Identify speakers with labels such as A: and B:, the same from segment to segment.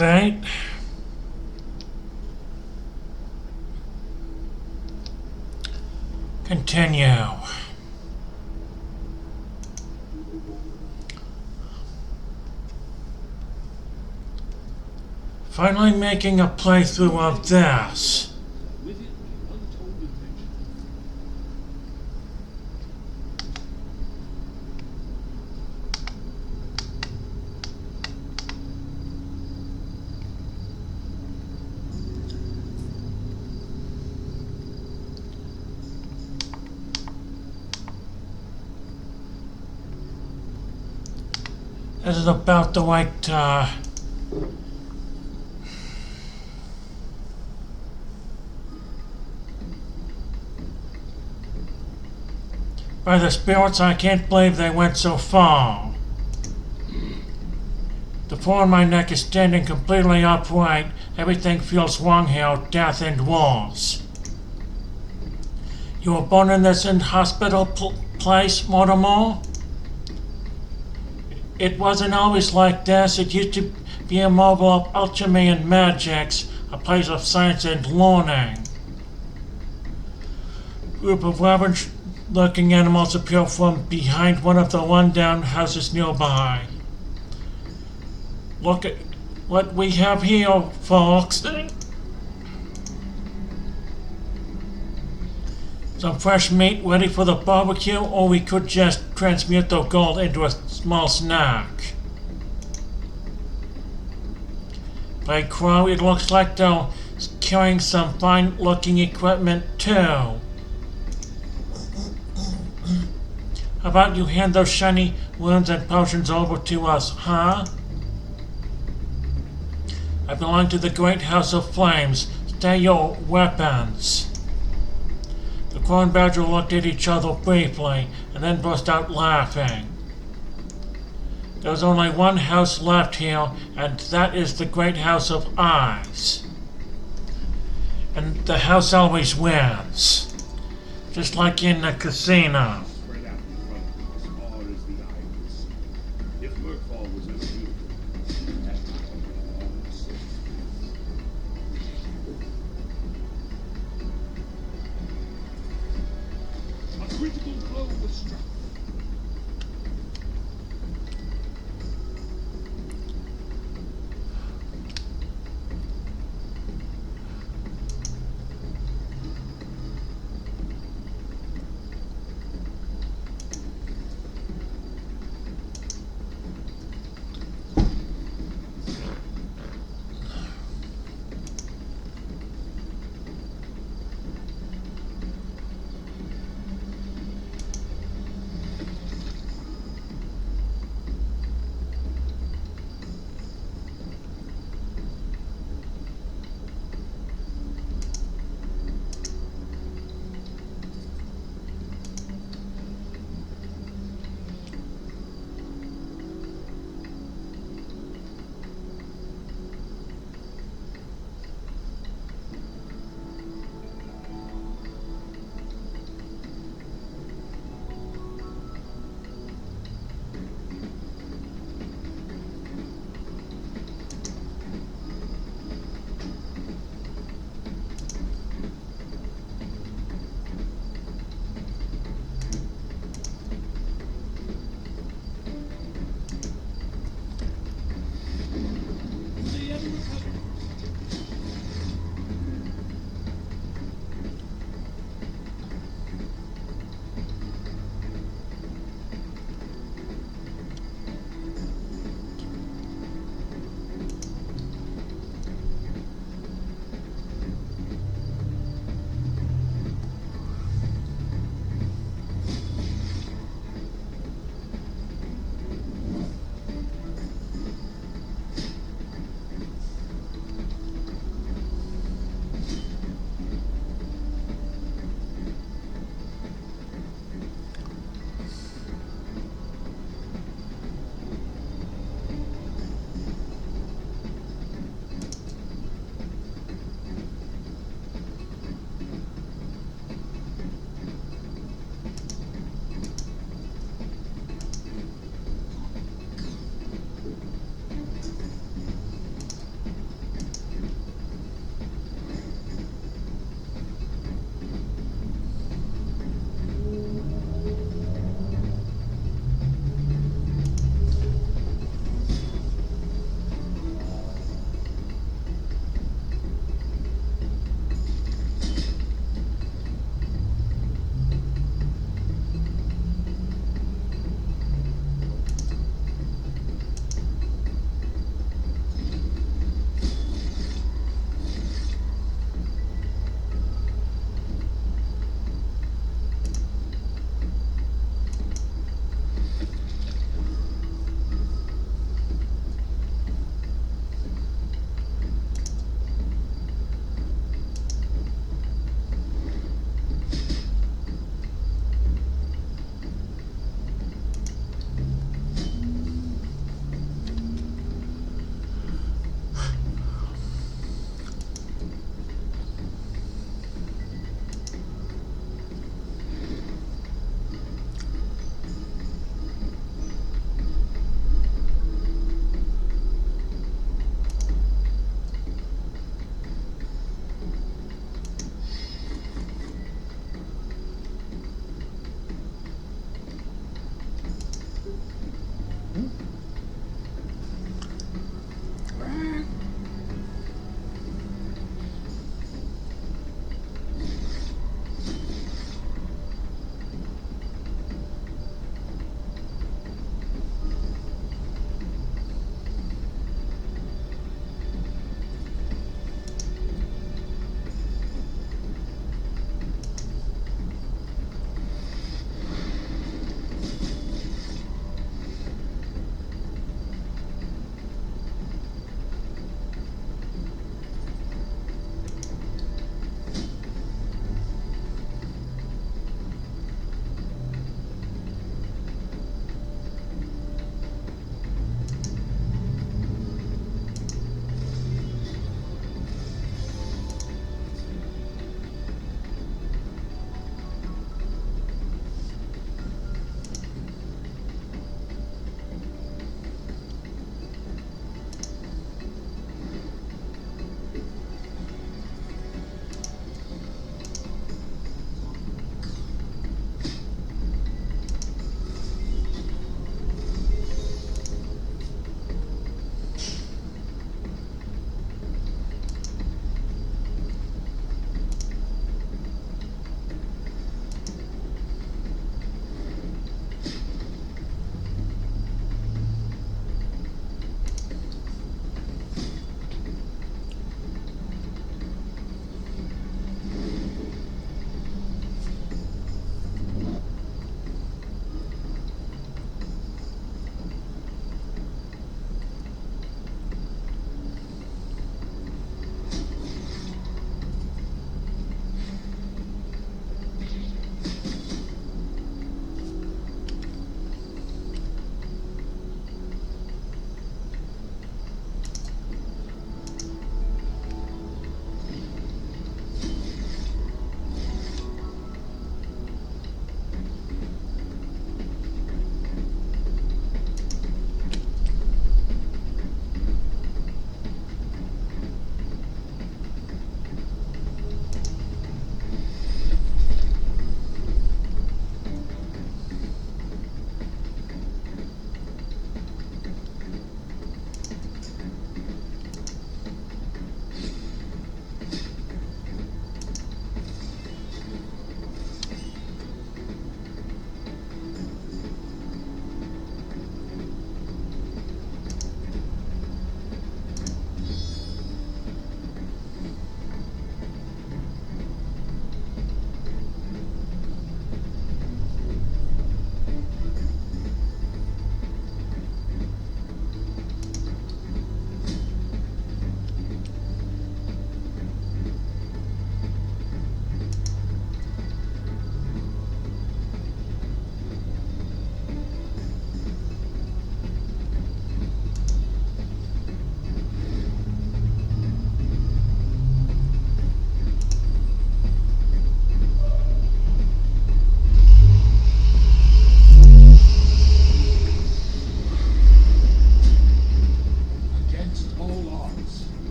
A: Activate. Continue. Finally making a playthrough of this. This is about the right by the spirits, I can't believe they went so far. The paw on my neck is standing completely upright. Everything feels wrong here, death and wars. You were born in this hospital place, Mortimer? It wasn't always like this. It used to be a marvel of alchemy and magics, a place of science and learning. A group of ravenous-looking animals appear from behind one of the rundown houses nearby. Look at what we have here, folks. Some fresh meat ready for the barbecue, or we could just transmute the gold into a small snack. By crow, it looks like they're carrying some fine-looking equipment too. How about you hand those shiny runes and potions over to us, huh? I belong to the Great House of Flames. Stay your weapons. The Crow and Badger looked at each other briefly, and then burst out laughing. There's only one house left here, and that is the Great House of Eyes. And the house always wins. Just like in the casino.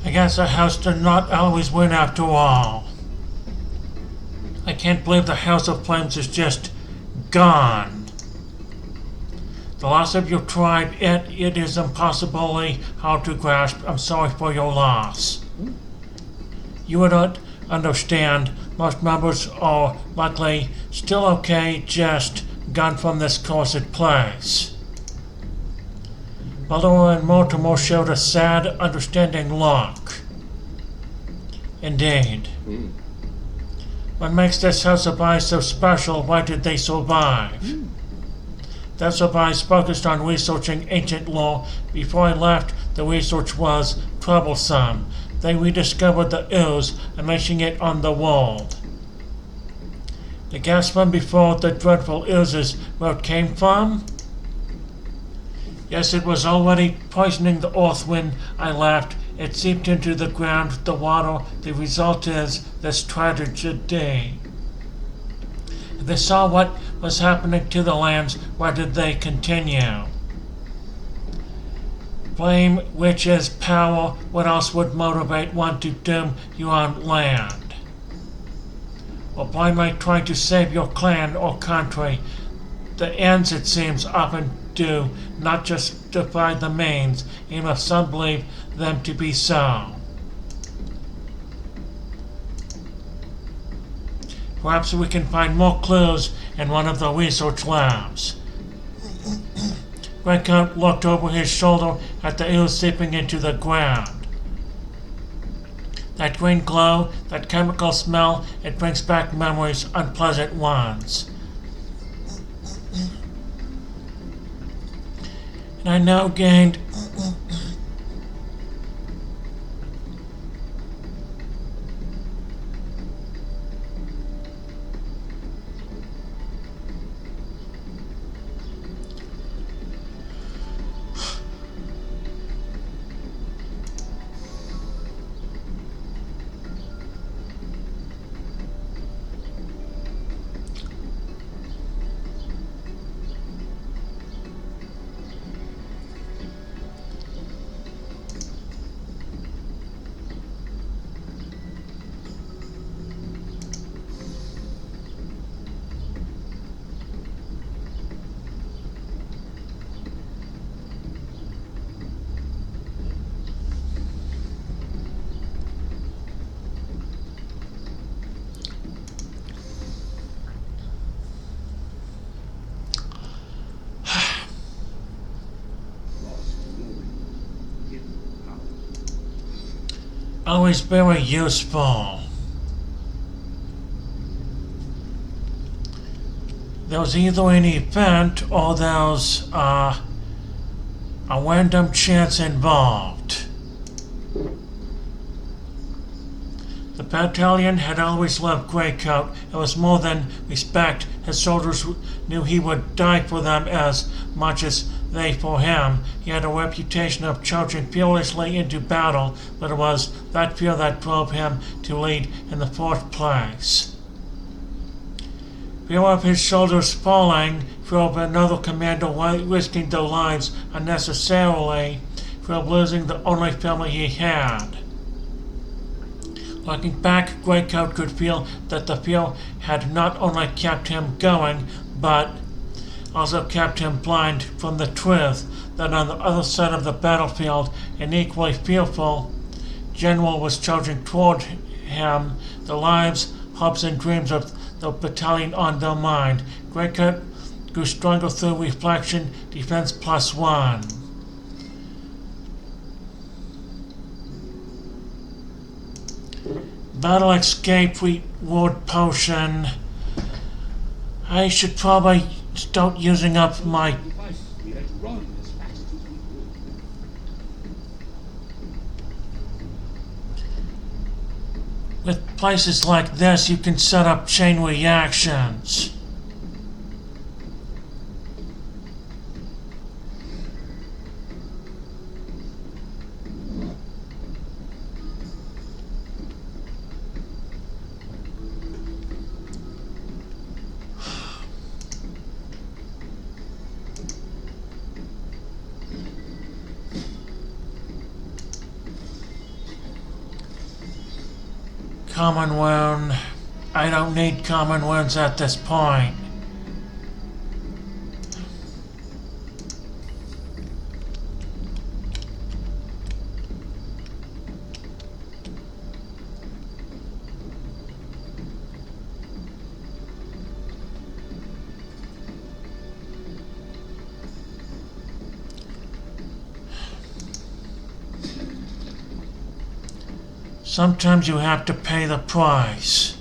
A: I guess the house did not always win after all. I can't believe the House of Flames is just gone. The loss of your tribe, it is impossibly hard to grasp. I'm sorry for your loss. You would not understand. Most members are likely still okay, just gone from this cursed place. Baldur and Mortimer showed a sad, understanding look. Indeed. What makes this House of Ice so special? Why did they survive? The House of Ice focused on researching ancient lore. Before I left, the research was troublesome. They rediscovered the ooze, unleashing it on the world. The gas from before the dreadful oozes where it came from? Yes, it was already poisoning the earth when I left. It seeped into the ground, the water. The result is this tragedy. If they saw what was happening to the lands, why did they continue? Blame, which is power. What else would motivate one to doom your own land? Or blindly trying to save your clan or country. The ends, it seems, often do not justify the means, even if some believe them to be so. Perhaps we can find more clues in one of the research labs. Redcoat looked over his shoulder at the ooze seeping into the ground. That green glow, that chemical smell, it brings back memories, unpleasant ones. And I now gained always very useful. There was either an event or there was a random chance involved. The battalion had always loved Greycoat. It was more than respect. His soldiers knew he would die for them as much as they for him. He had a reputation of charging fearlessly into battle, but it was that fear that drove him to lead in the first place. Fear of his soldiers falling, fear of another commander risking their lives unnecessarily, fear of losing the only family he had. Looking back, Greycoat could feel that the fear had not only kept him going, but also kept him blind from the truth that on the other side of the battlefield, an equally fearful general was charging toward him, the lives, hopes, and dreams of the battalion on their mind. Greycoat grew stronger through reflection, defense +1. Battle escape reward potion. I should probably start using up my with places like this you can set up chain reactions. Common wound. I don't need common wounds at this point. Sometimes you have to pay the price.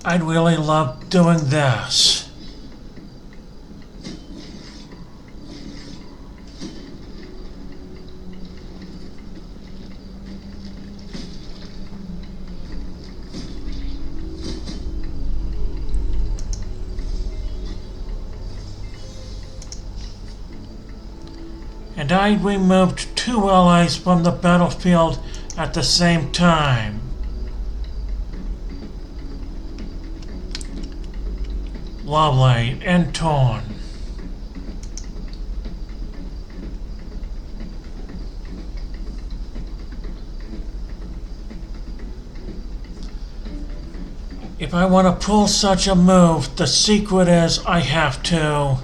A: I'd really love doing this. And I removed 2 allies from the battlefield at the same time. Lovely and torn. If I want to pull such a move, the secret is I have to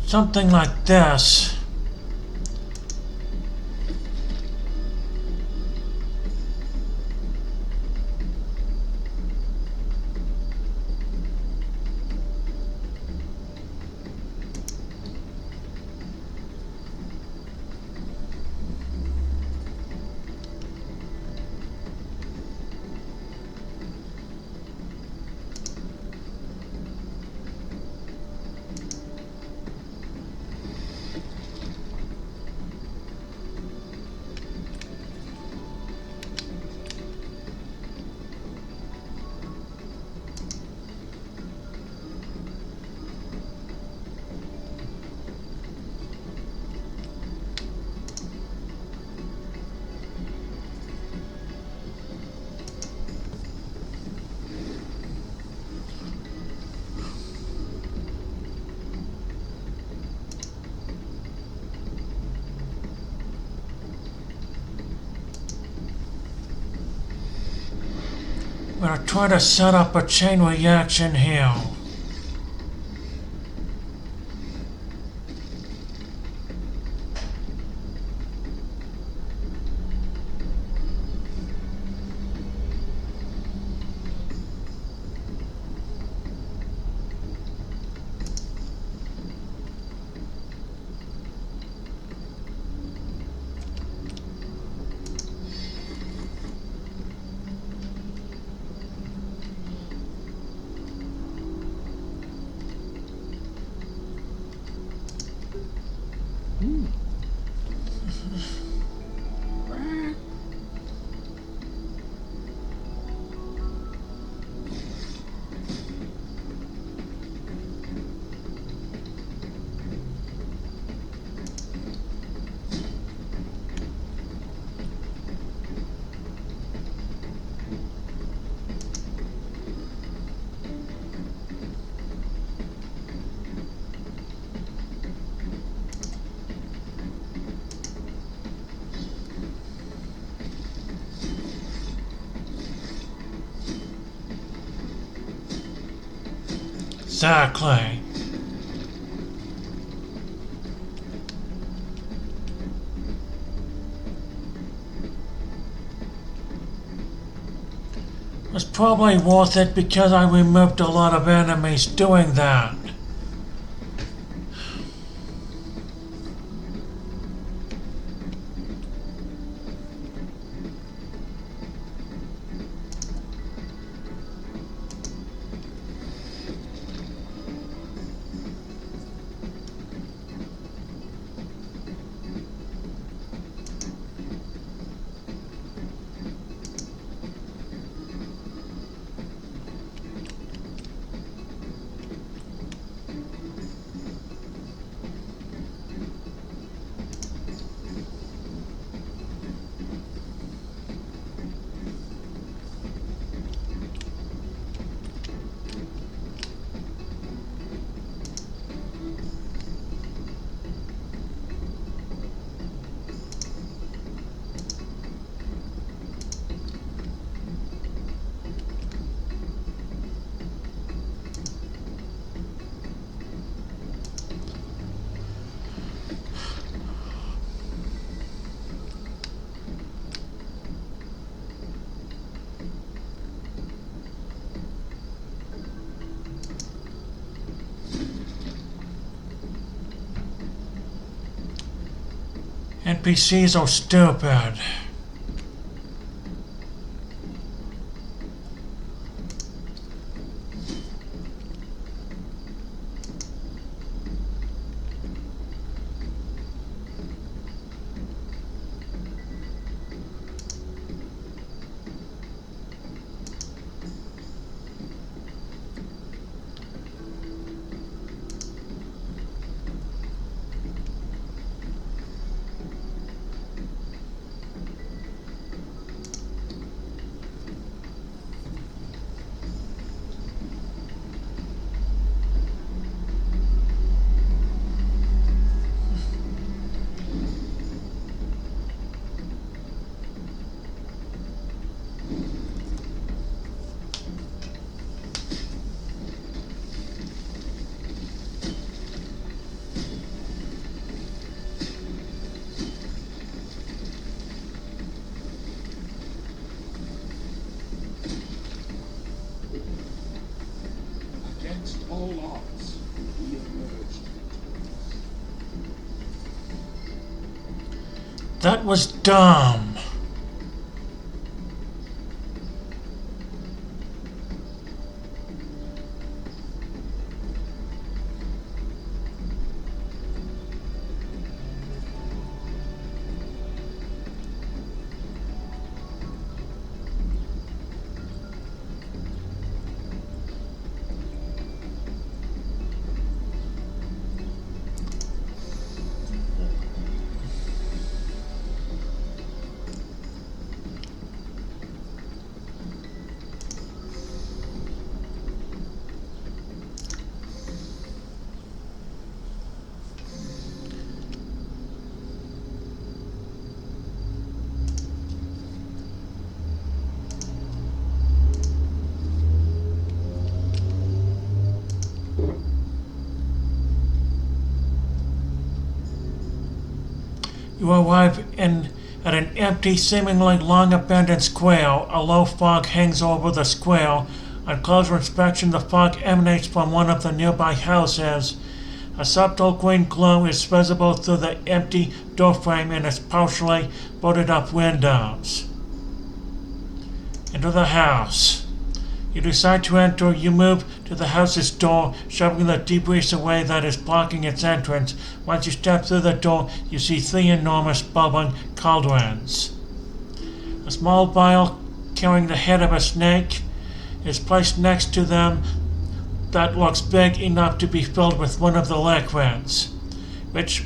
A: Something like this. I'm gonna try to set up a chain reaction here. Exactly. It was probably worth it because I removed a lot of enemies doing that. NPCs are stupid.
B: all odds, we emerged.
A: That was dumb. You arrive at an empty, seemingly long-abandoned square. A low fog hangs over the square. On closer inspection, the fog emanates from one of the nearby houses. A subtle green glow is visible through the empty doorframe in its partially boarded-up windows. Into the house. You decide to enter. You move to the house's door, shoving the debris away that is blocking its entrance. Once you step through the door, you see 3 enormous bubbling cauldrons. A small vial carrying the head of a snake is placed next to them that looks big enough to be filled with one of the liquids. Which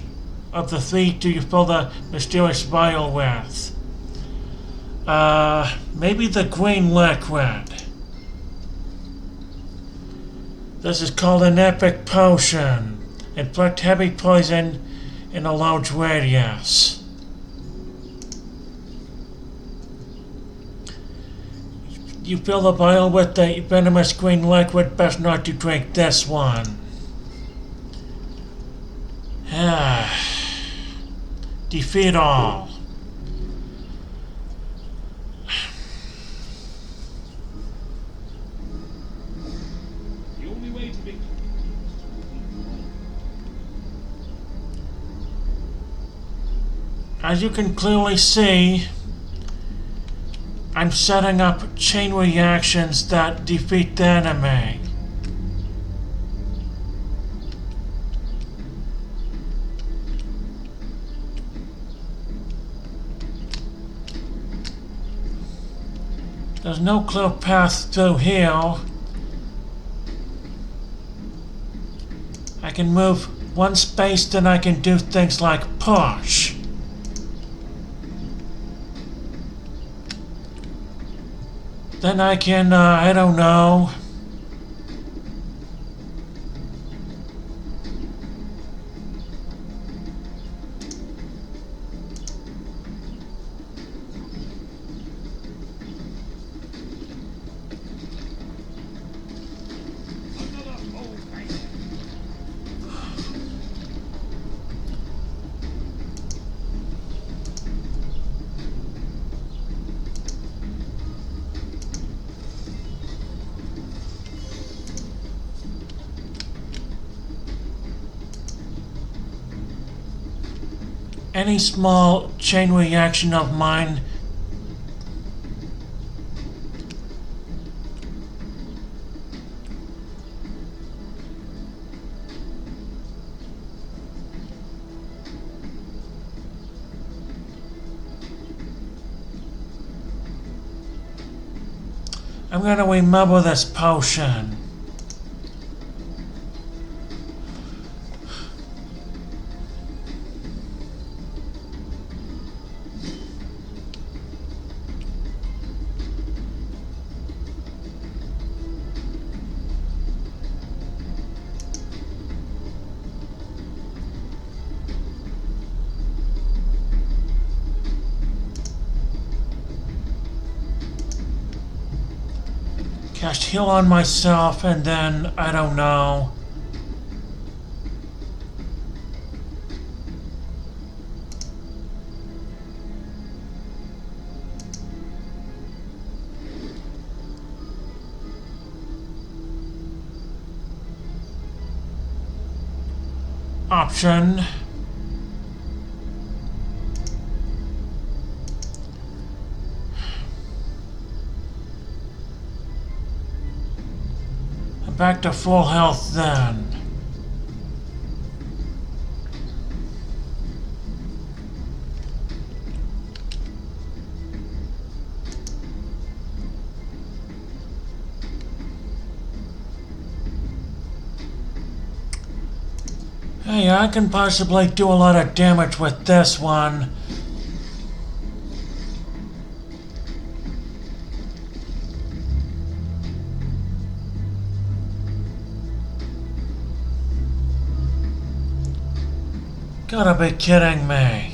A: of the 3 do you fill the mysterious vial with? Maybe the green liquid. This is called an epic potion. Inflict heavy poison in a large radius. You fill the vial with the venomous green liquid. Best not to drink this one. Defeat all. As you can clearly see, I'm setting up chain reactions that defeat the enemy. There's no clear path through here. I can move one space, then I can do things like push. Then I can, I don't know. Any small chain reaction of mine I'm gonna remember this potion. Cast heal on myself and then, I don't know. option. Back to full health then. Hey, I can possibly do a lot of damage with this one. Gotta be kidding me.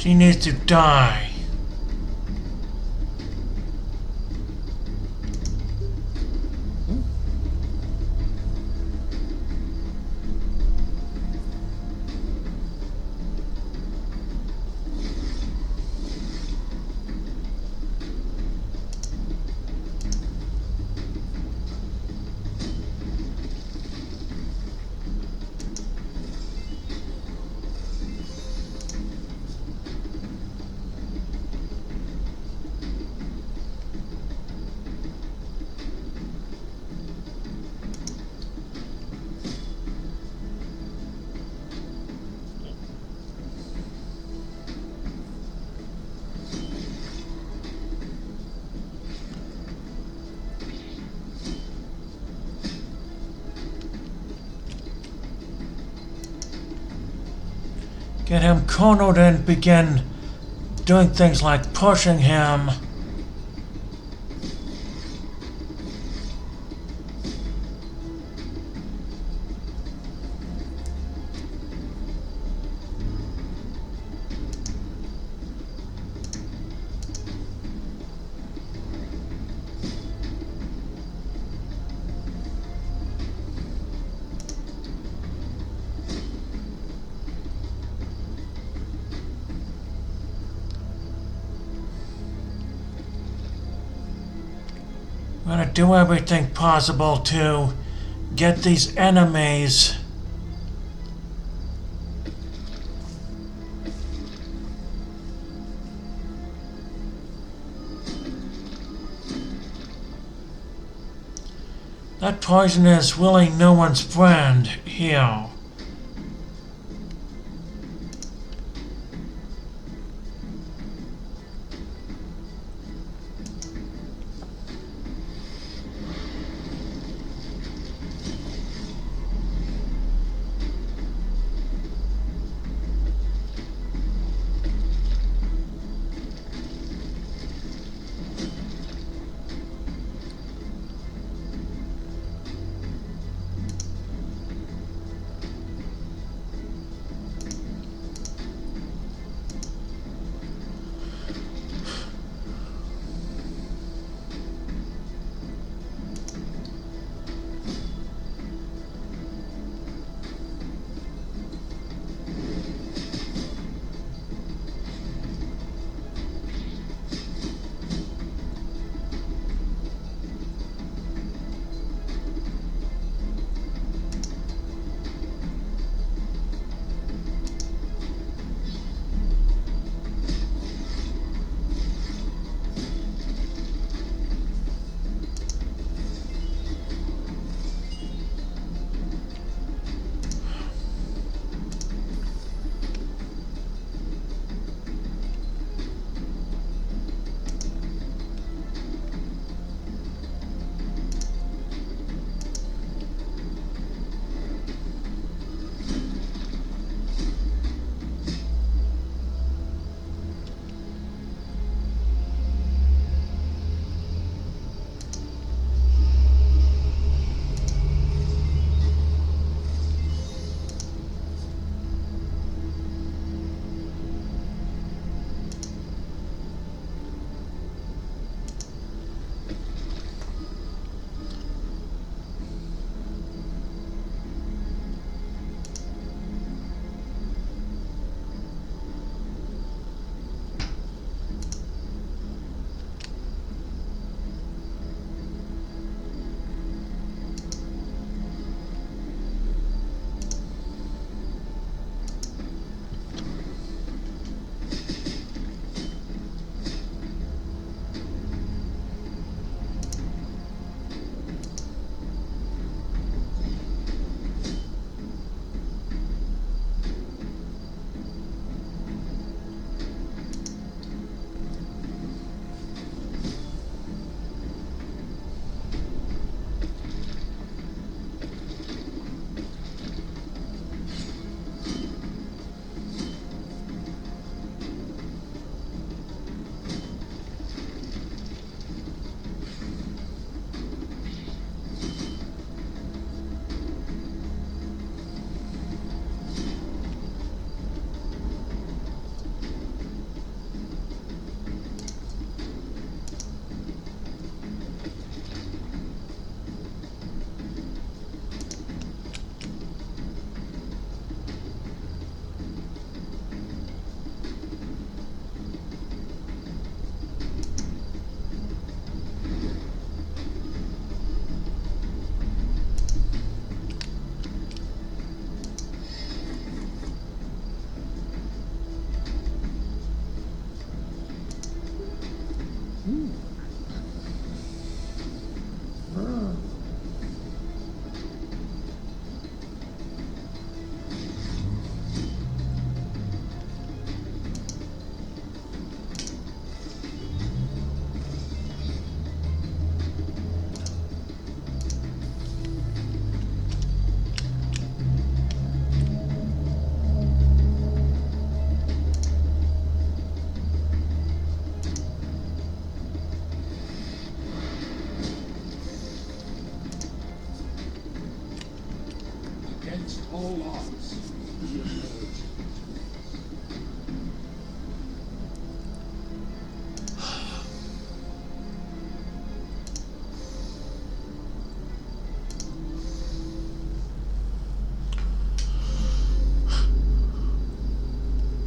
A: She needs to die. Get him cornered and begin doing things like pushing him. I'm gonna do everything possible to get these enemies. That poison is really no one's friend here.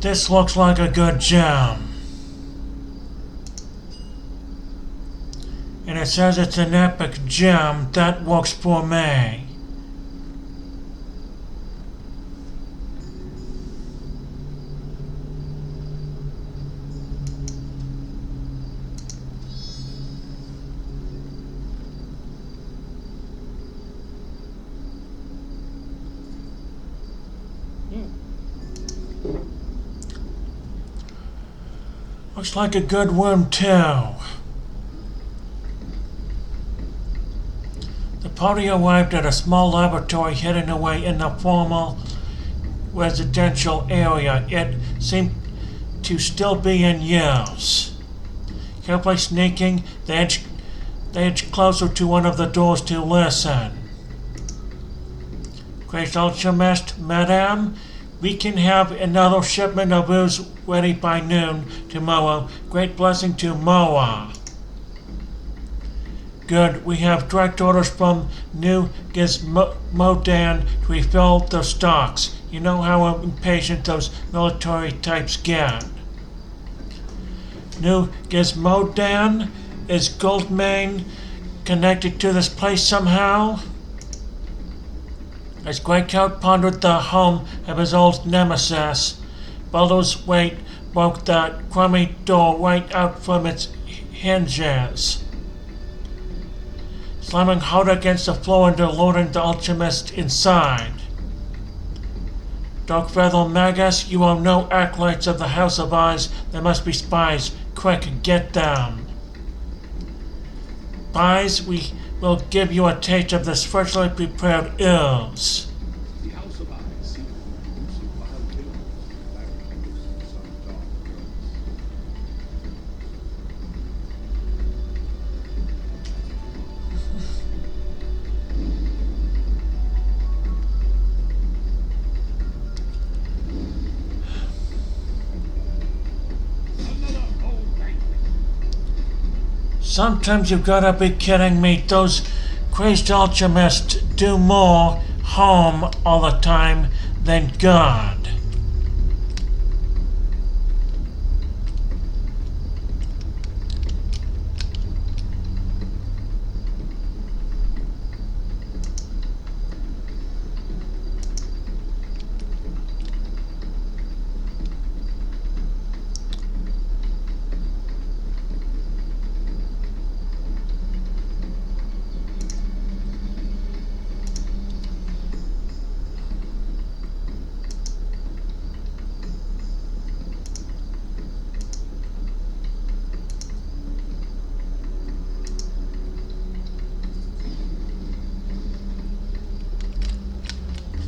A: This looks like a good gem. And it says it's an epic gem. That works for me. Looks like a good room too. The party arrived at a small laboratory hidden away in the formal residential area. It seemed to still be in use. Carefully sneaking, they edged closer to one of the doors to listen. Great Alchemist, Madame, we can have another shipment of booze ready by noon tomorrow. Great blessing to Moa. Good, we have direct orders from New Gizmodan to refill the stocks. You know how impatient those military types get. New Gizmodan? Is Goldmane connected to this place somehow? As Greycoat pondered the home of his old nemesis, Baldur's weight broke the crummy door right out from its hinges, slamming hard against the floor and deluding the alchemist inside. Dark Feather Magus, you are no acolytes of the House of Eyes. There must be spies. Quick, get them. Spies, we will give you a taste of this freshly prepared ooze.
B: The House of Eyes seem to produce wild tales back in some dark another old banquet.
A: Sometimes you've gotta be kidding me. Those crazed alchemists do more harm all the time than good.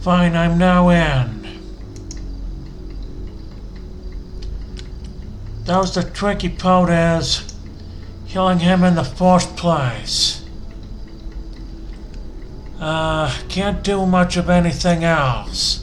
A: Fine, I'm now in. That was the tricky part, is killing him in the first place. Can't do much of anything else.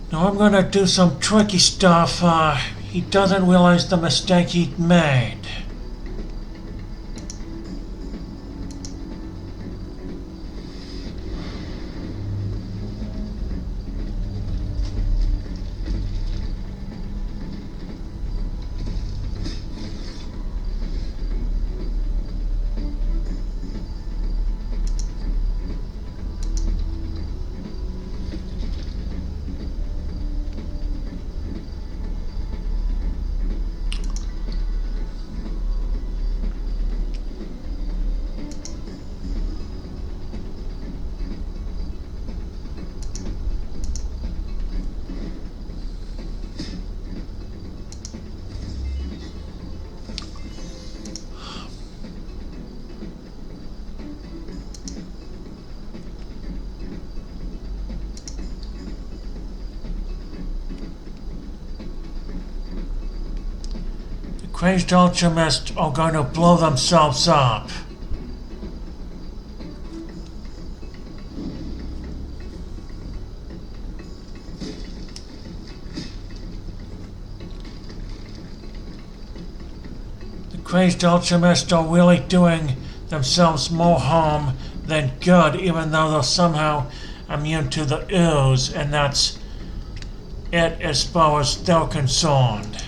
A: Now I'm gonna do some tricky stuff. He doesn't realize the mistake he'd made. Crazed alchemists are going to blow themselves up. crazed alchemists are really doing themselves more harm than good, even though they're somehow immune to the ooze, and that's it as far as they're concerned.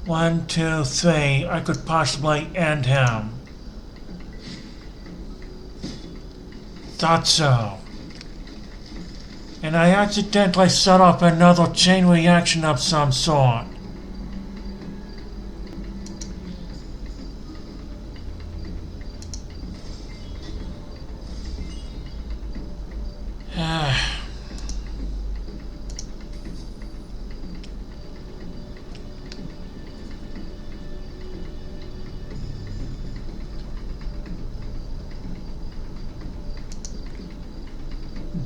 A: One, two, three. I could possibly end him. Thought so. And I accidentally set off another chain reaction of some sort.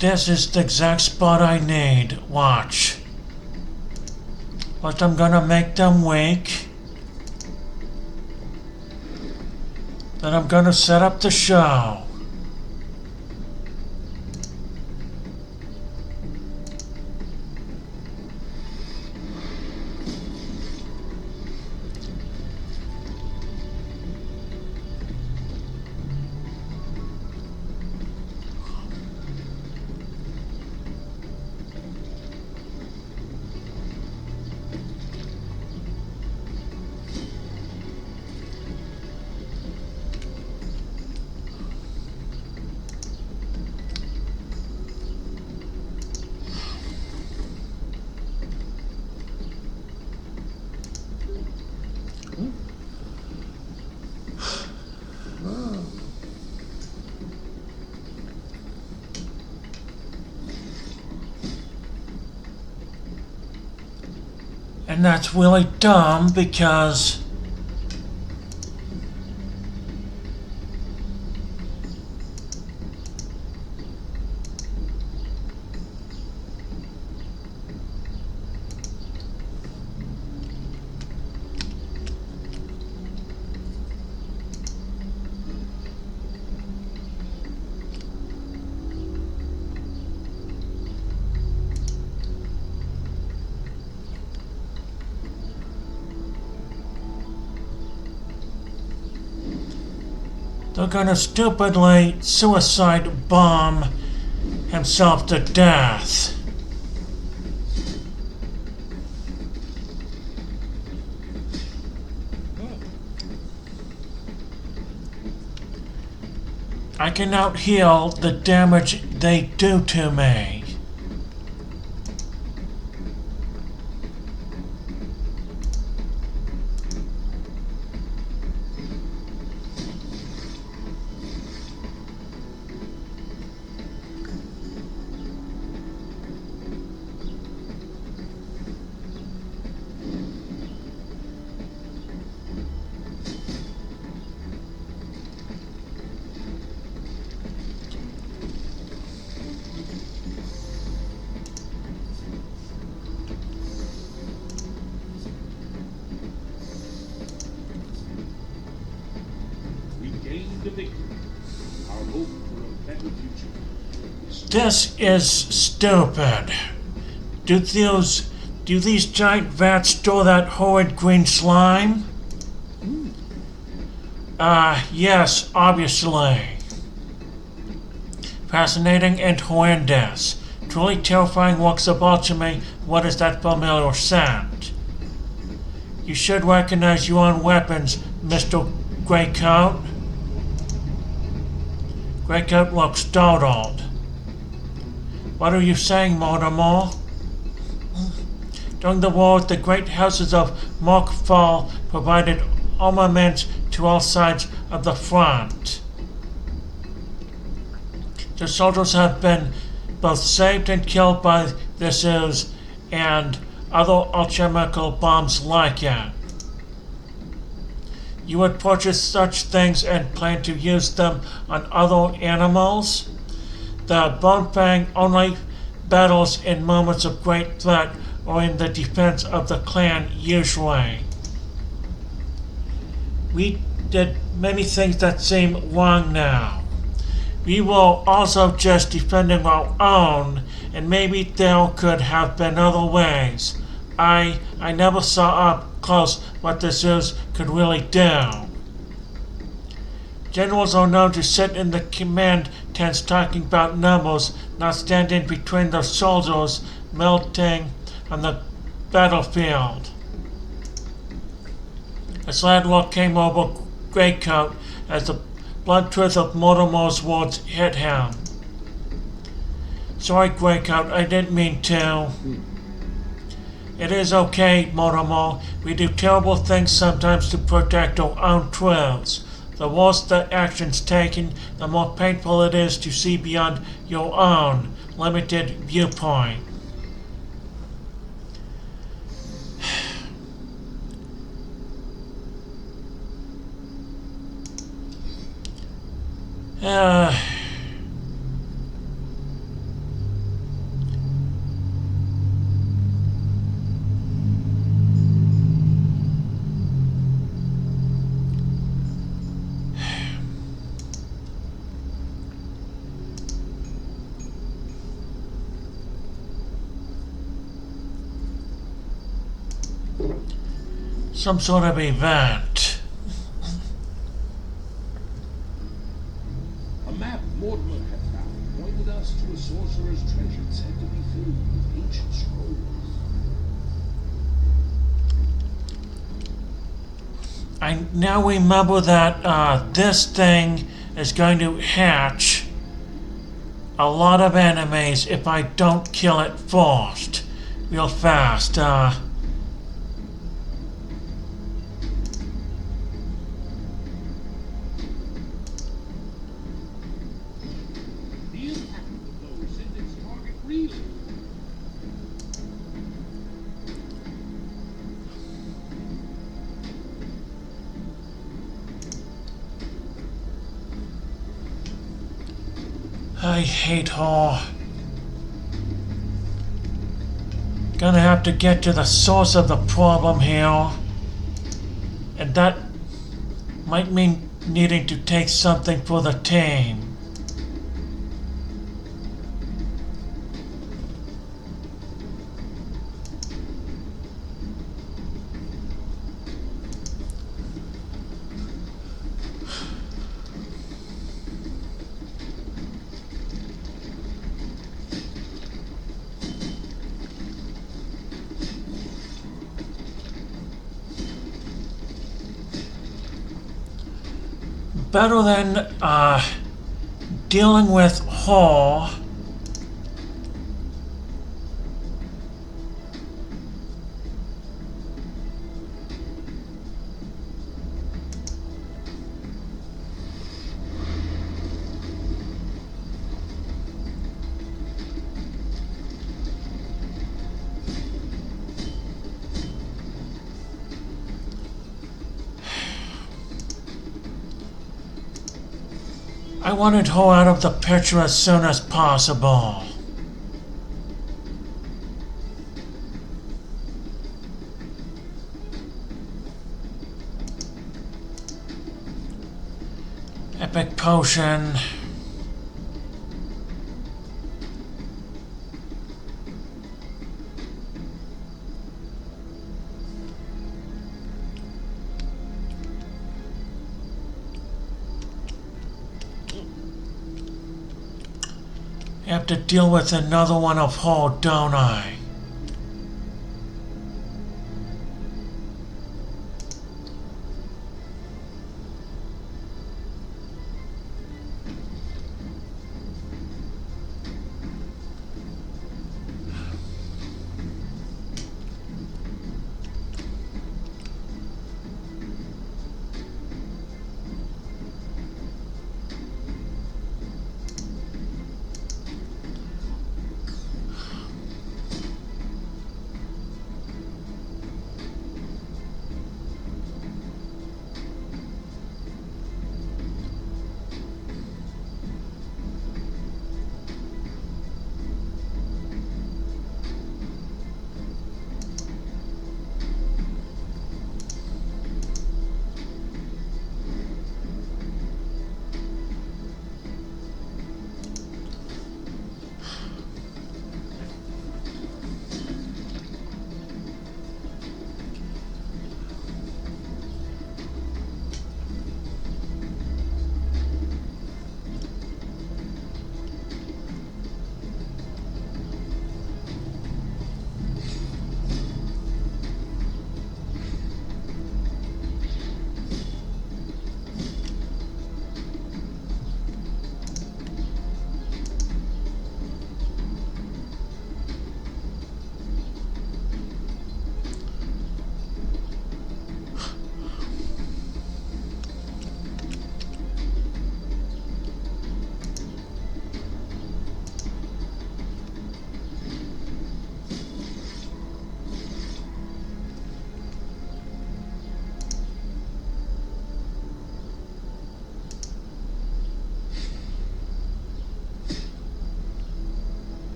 A: This is the exact spot I need. Watch. But I'm gonna make them weak. Then I'm gonna set up the show. And that's really dumb because they're gonna stupidly suicide bomb himself to death. I can out-heal the damage they do to me.
B: Our hope for a better future.
A: This is stupid. Do these giant vats store that horrid green slime? Yes, obviously. Fascinating and horrendous. Truly terrifying works of alchemy. What is that familiar scent? You should recognize your own weapons, Mr. Greycoat. Greycoat looks startled. What are you saying, Mortimer? During the war, the great houses of Markfall provided armaments to all sides of the front. The soldiers have been both saved and killed by this ooze and other alchemical bombs like it. You would purchase such things and plan to use them on other animals? The Bone Fang only battles in moments of great threat or in the defense of the clan usually. We did many things that seem wrong now. We were also just defending our own, and maybe there could have been other ways. I never saw up close what the Zeus could really do. Generals are known to sit in the command tents talking about numbers, not standing between the soldiers melting on the battlefield. A sad look came over Greycoat as the blunt truth of Mortimer's words hit him. Sorry, Greycoat, I didn't mean to. It is okay, Mortimer. We do terrible things sometimes to protect our own truths. The worse the actions taken, the more painful it is to see beyond your own limited viewpoint. Some sort of event.
B: A map Mortimer had found pointed us to a sorcerer's treasure said to be filled with ancient scrolls.
A: I now remember that this thing is going to hatch a lot of enemies if I don't kill it first. Real fast.
B: The impact of the blow sent its target reeling.
A: I hate her. Gonna have to get to the source of the problem here. And that might mean needing to take something for the team. Better than dealing with her. I wanted her out of the picture as soon as possible. Epic potion. I have to deal with another one of her, don't I?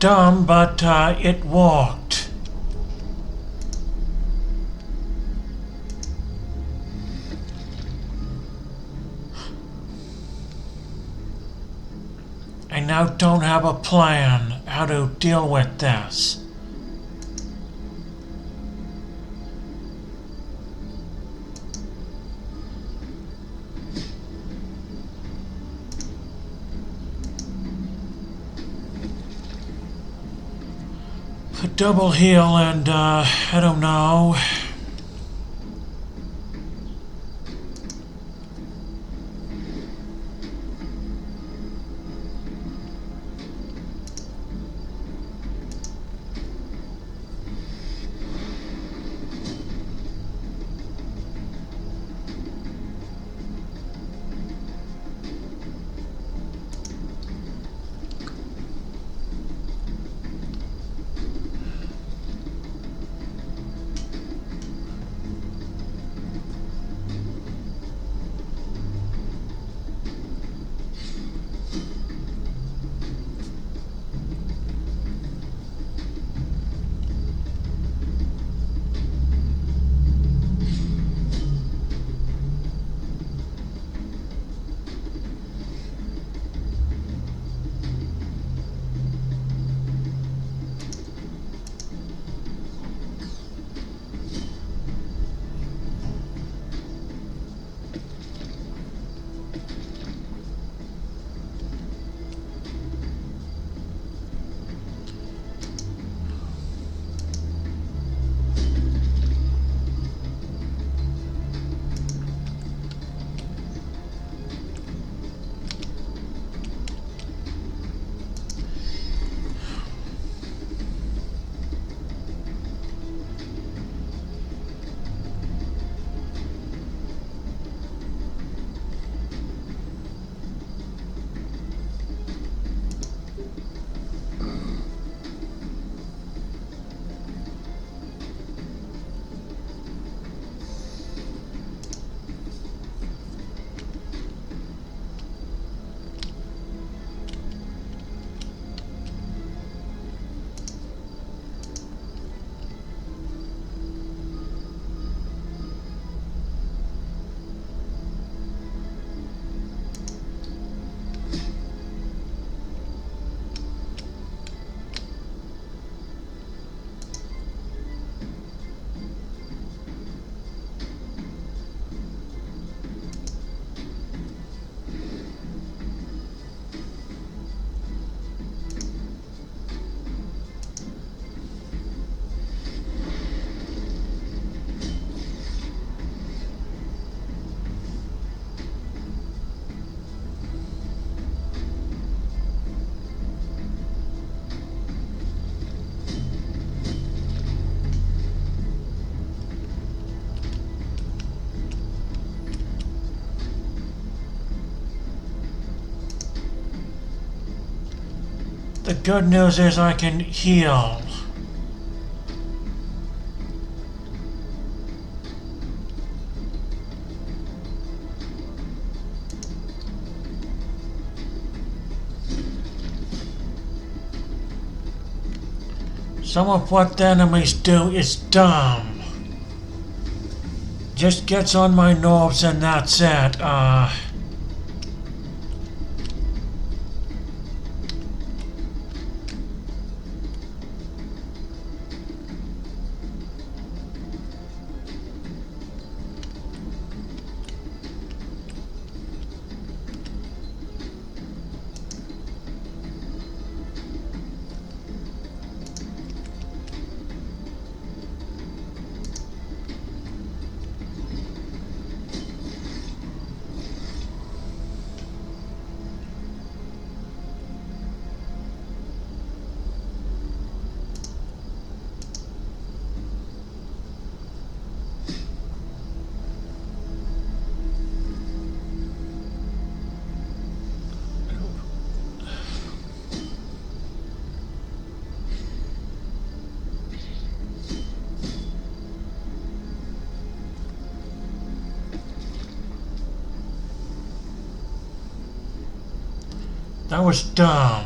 A: dumb, but it worked. I now don't have a plan how to deal with this. A double heal and, I don't know. The good news is I can heal. Some of what the enemies do is dumb. Just gets on my nerves and that's it. That was dumb.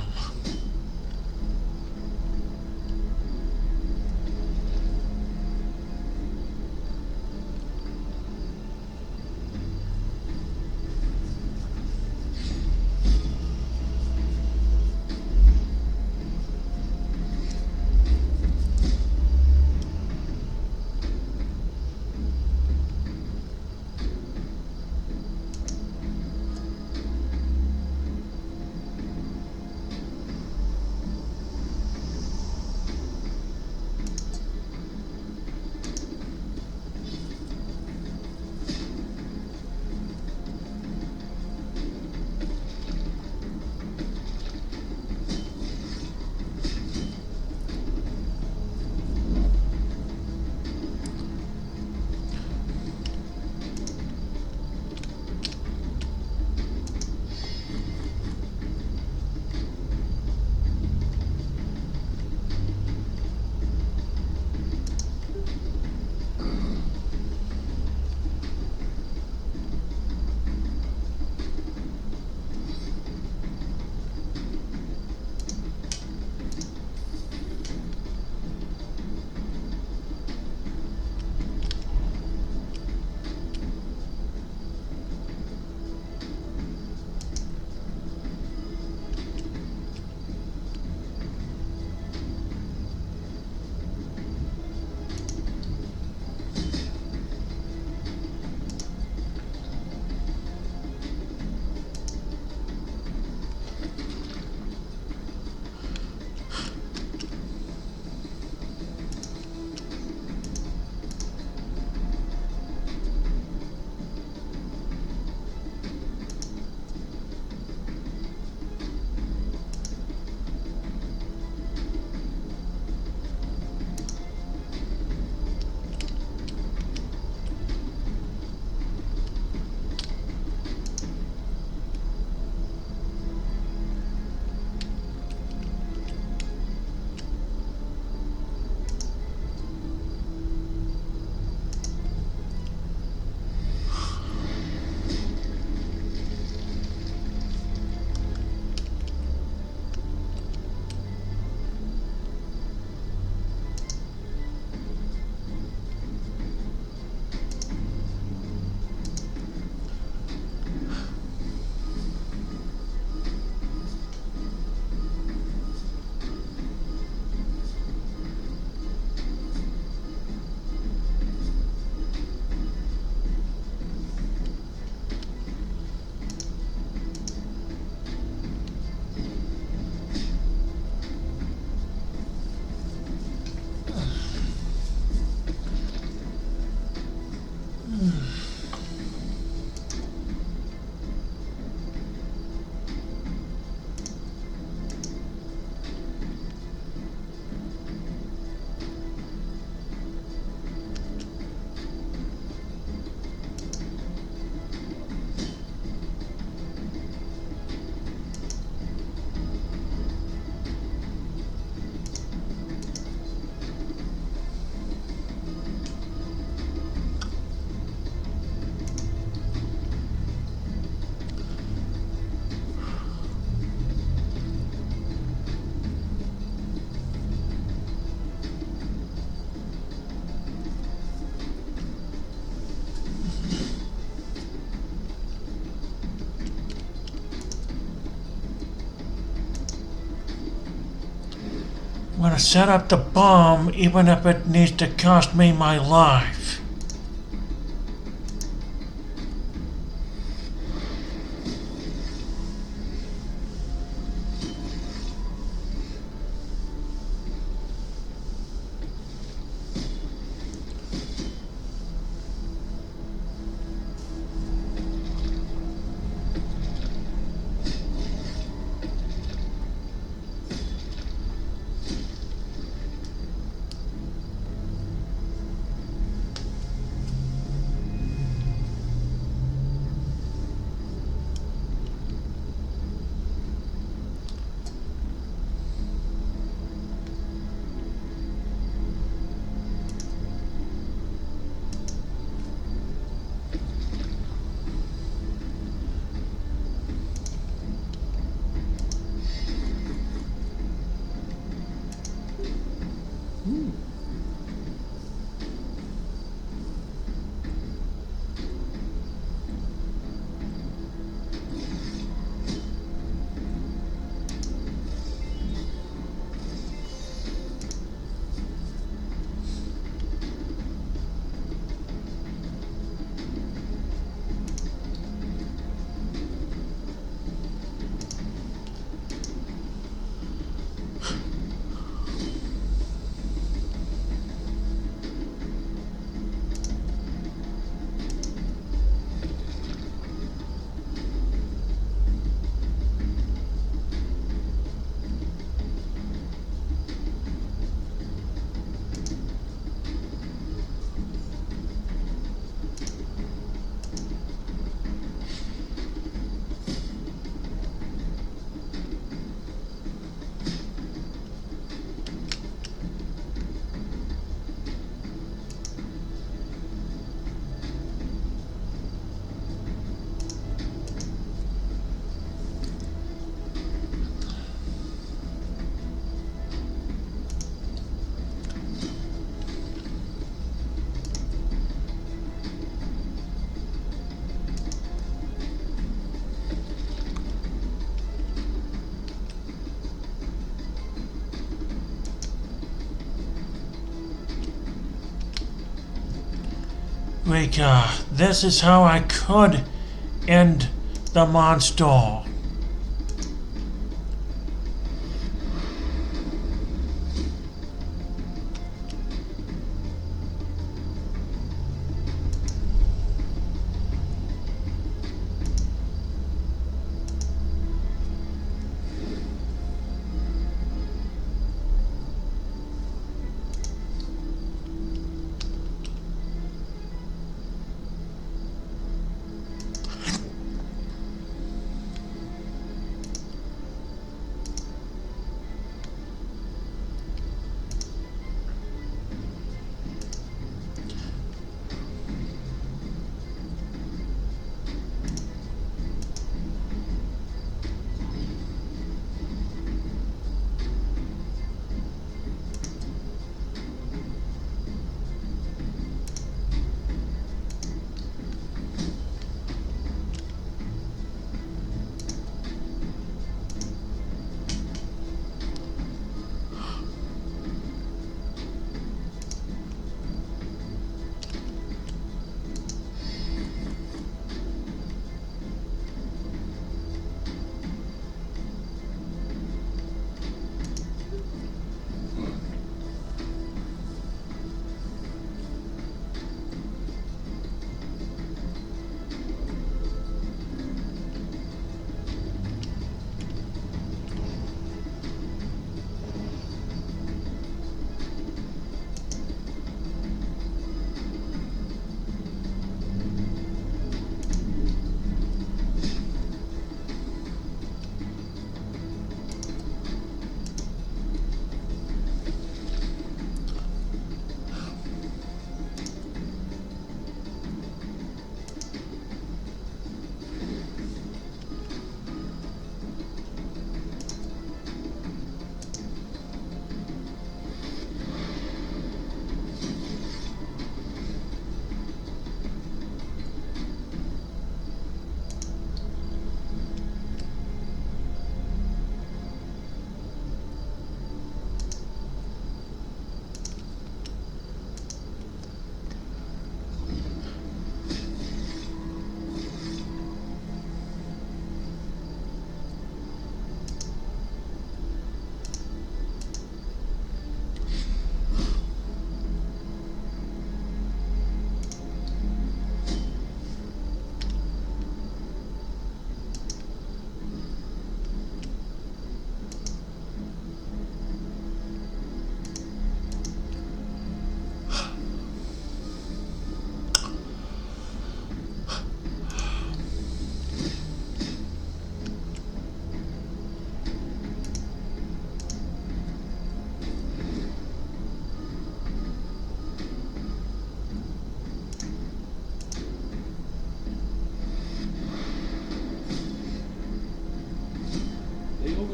A: I'm gonna set up the bomb even if it needs to cost me my life. Rika, this is how I could end the monster.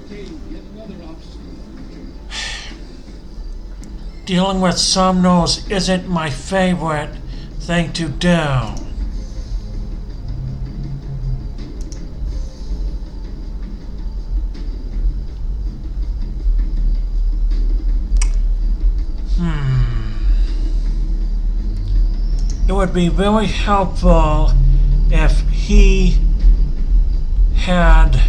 B: Untamed, yet another obstacle.
A: Dealing with Somnos isn't my favorite thing to do. It would be very helpful if he had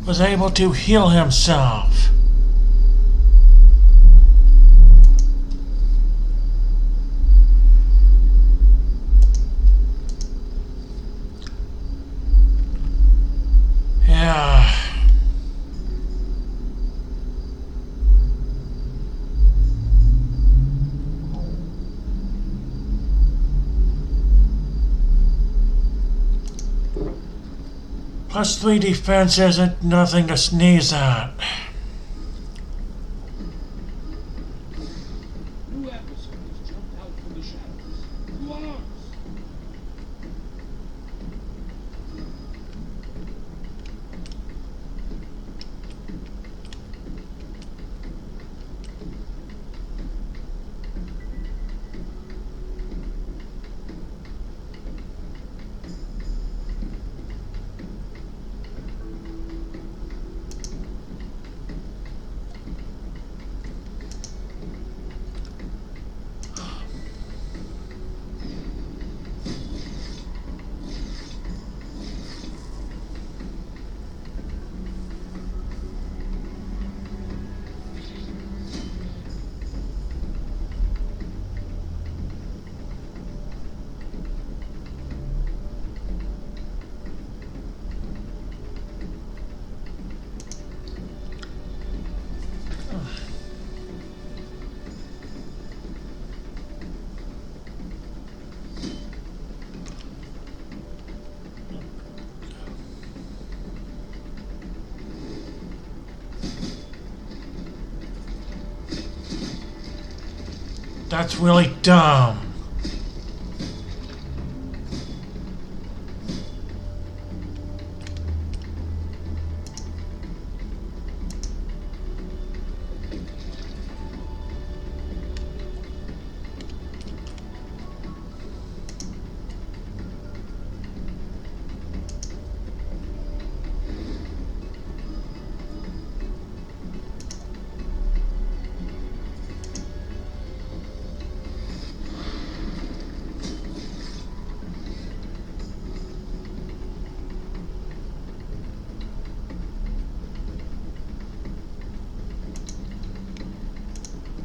A: was able to heal himself. Yeah. +3 defense isn't nothing to sneeze at.
B: New adversary has jumped out from the shadows. To arms!
A: That's really dumb.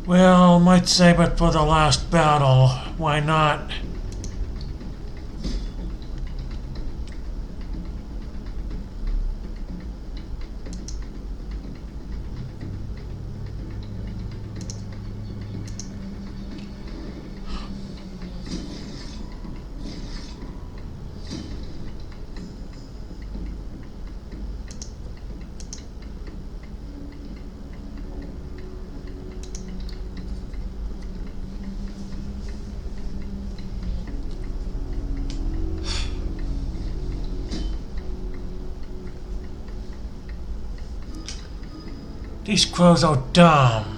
A: Well, might save it for the last battle. Why not? These crows are dumb.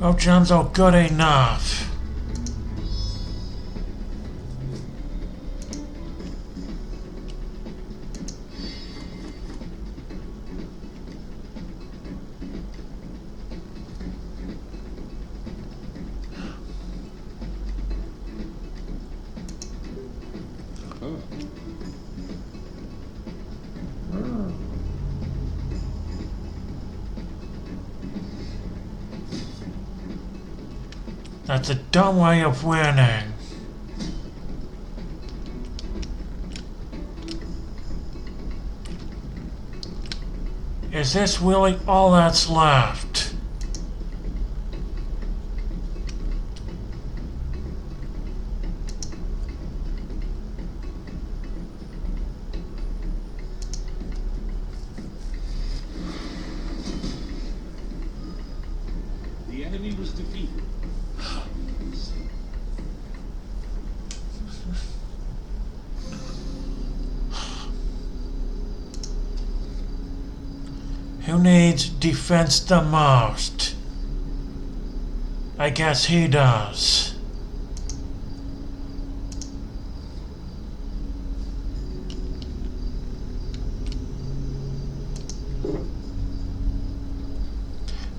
A: No gems are good enough. That's a dumb way of winning. Is this really all that's left?
B: The enemy was defeated.
A: Who needs defense the most? I guess he does.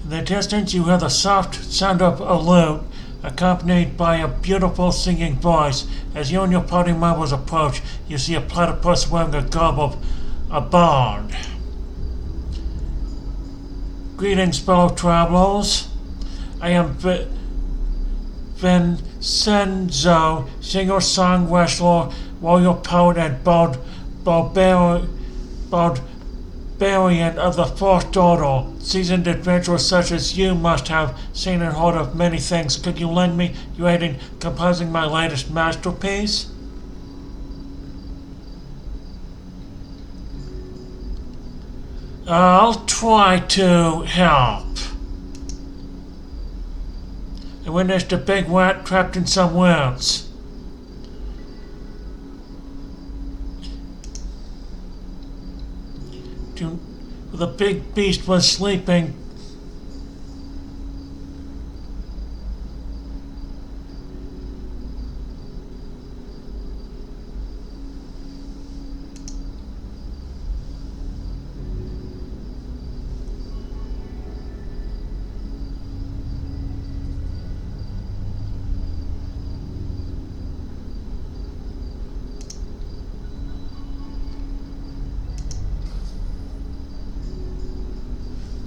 A: In the distance you hear the soft sound of a lute, accompanied by a beautiful singing voice. As you and your party members approach, you see a platypus wearing a garb of a bard. Greetings, fellow travelers. I am Vincenzo, singer, song, wrestler, warrior, poet, and barbarian of the Fourth Order. Seasoned adventurers such as you must have seen and heard of many things. Could you lend me your aid in composing my latest masterpiece? I'll try to help. I witnessed a big rat trapped in some woods. The big beast was sleeping.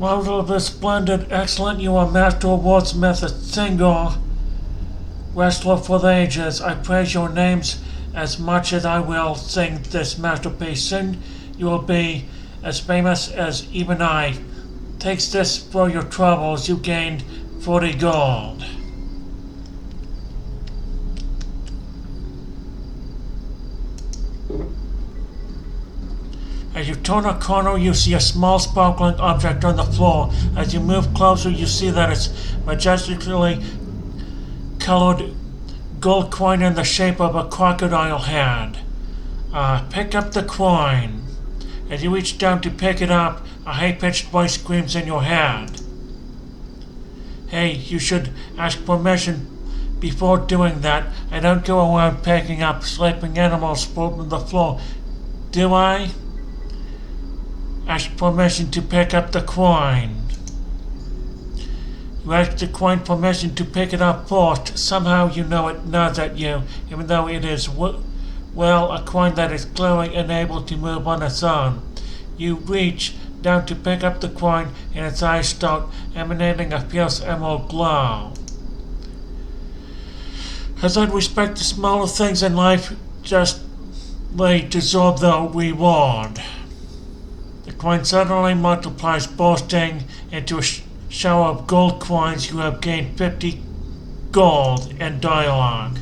A: Marvelous, splendid, excellent, you are master of wordsmith, singer, wrestler for the ages. I praise your names as much as I will sing this masterpiece. Soon you will be as famous as even I. Takes this for your troubles, you gained 40 gold. As you turn a corner, you see a small sparkling object on the floor. As you move closer, you see that it's majestically colored gold coin in the shape of a crocodile head. Pick up the coin. As you reach down to pick it up, a high-pitched voice screams in your head. Hey, you should ask permission before doing that. I don't go around picking up sleeping animals from the floor, do I? Ask permission to pick up the coin. You ask the coin permission to pick it up first. Somehow you know it nods at you, even though it is, well, a coin that is clearly unable to move on its own. You reach down to pick up the coin, and its eyes start emanating a fierce emerald glow. As I'd respect the smaller things in life, just deserve the reward. The coin suddenly multiplies, bursting into a shower of gold coins. You have gained 50 gold in dialogue.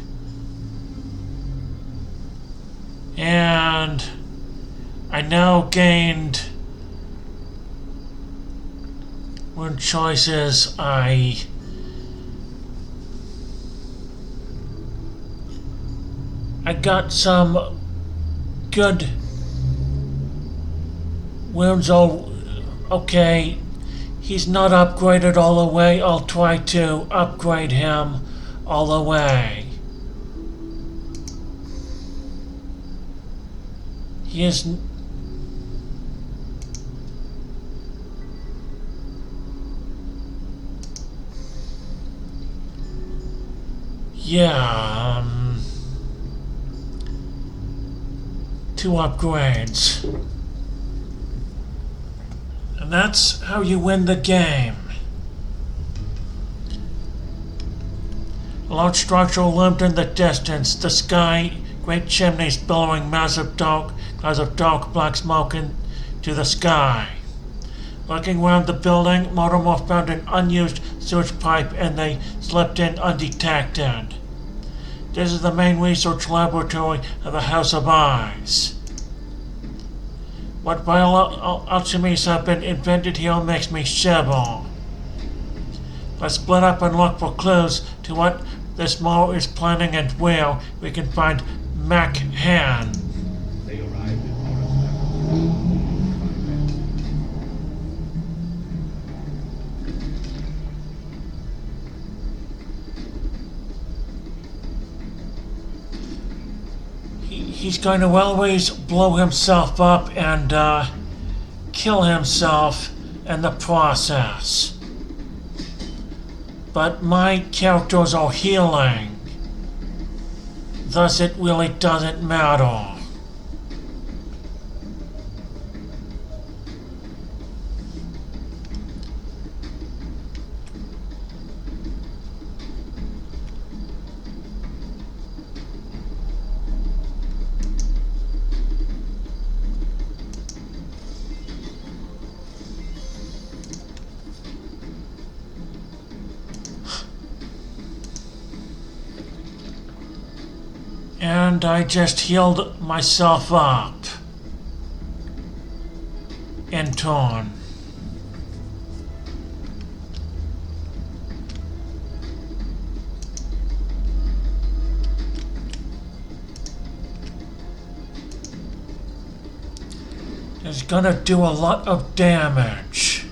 A: And I now gained one choices. I got some good wounds. Okay, he's not upgraded all the way. I'll try to upgrade him all the way. He is yeah, 2 upgrades. And that's how you win the game. A large structure loomed in the distance. The sky, great chimneys billowing massive clouds of dark black smoke into the sky. Looking around the building, Mortimer found an unused sewage pipe and they slipped in undetected. This is the main research laboratory of the House of Eyes. What alchemies have been invented here makes me shiver. Let's split up and look for clues to what this Mo is planning and where we can find Mac Han.
B: They arrived in Morris.
A: he's going to always blow himself up and kill himself in the process. But my characters are healing, thus it really doesn't matter. And I just healed myself up in turn. It's gonna do a lot of damage.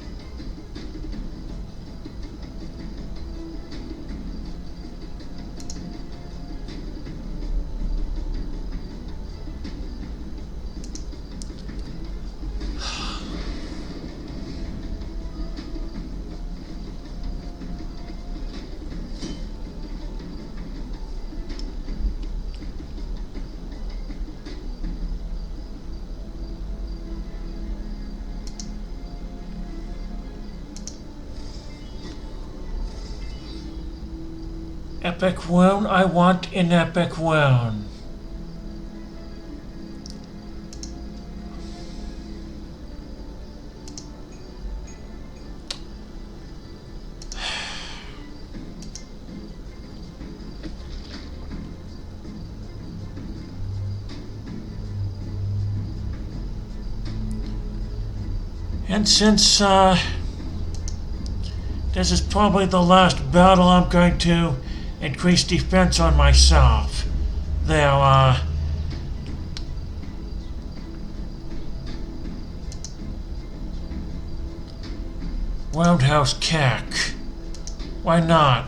A: Epic wound, I want an epic wound. And since this is probably the last battle, I'm going to increase defense on myself. There, roundhouse kick. Why not?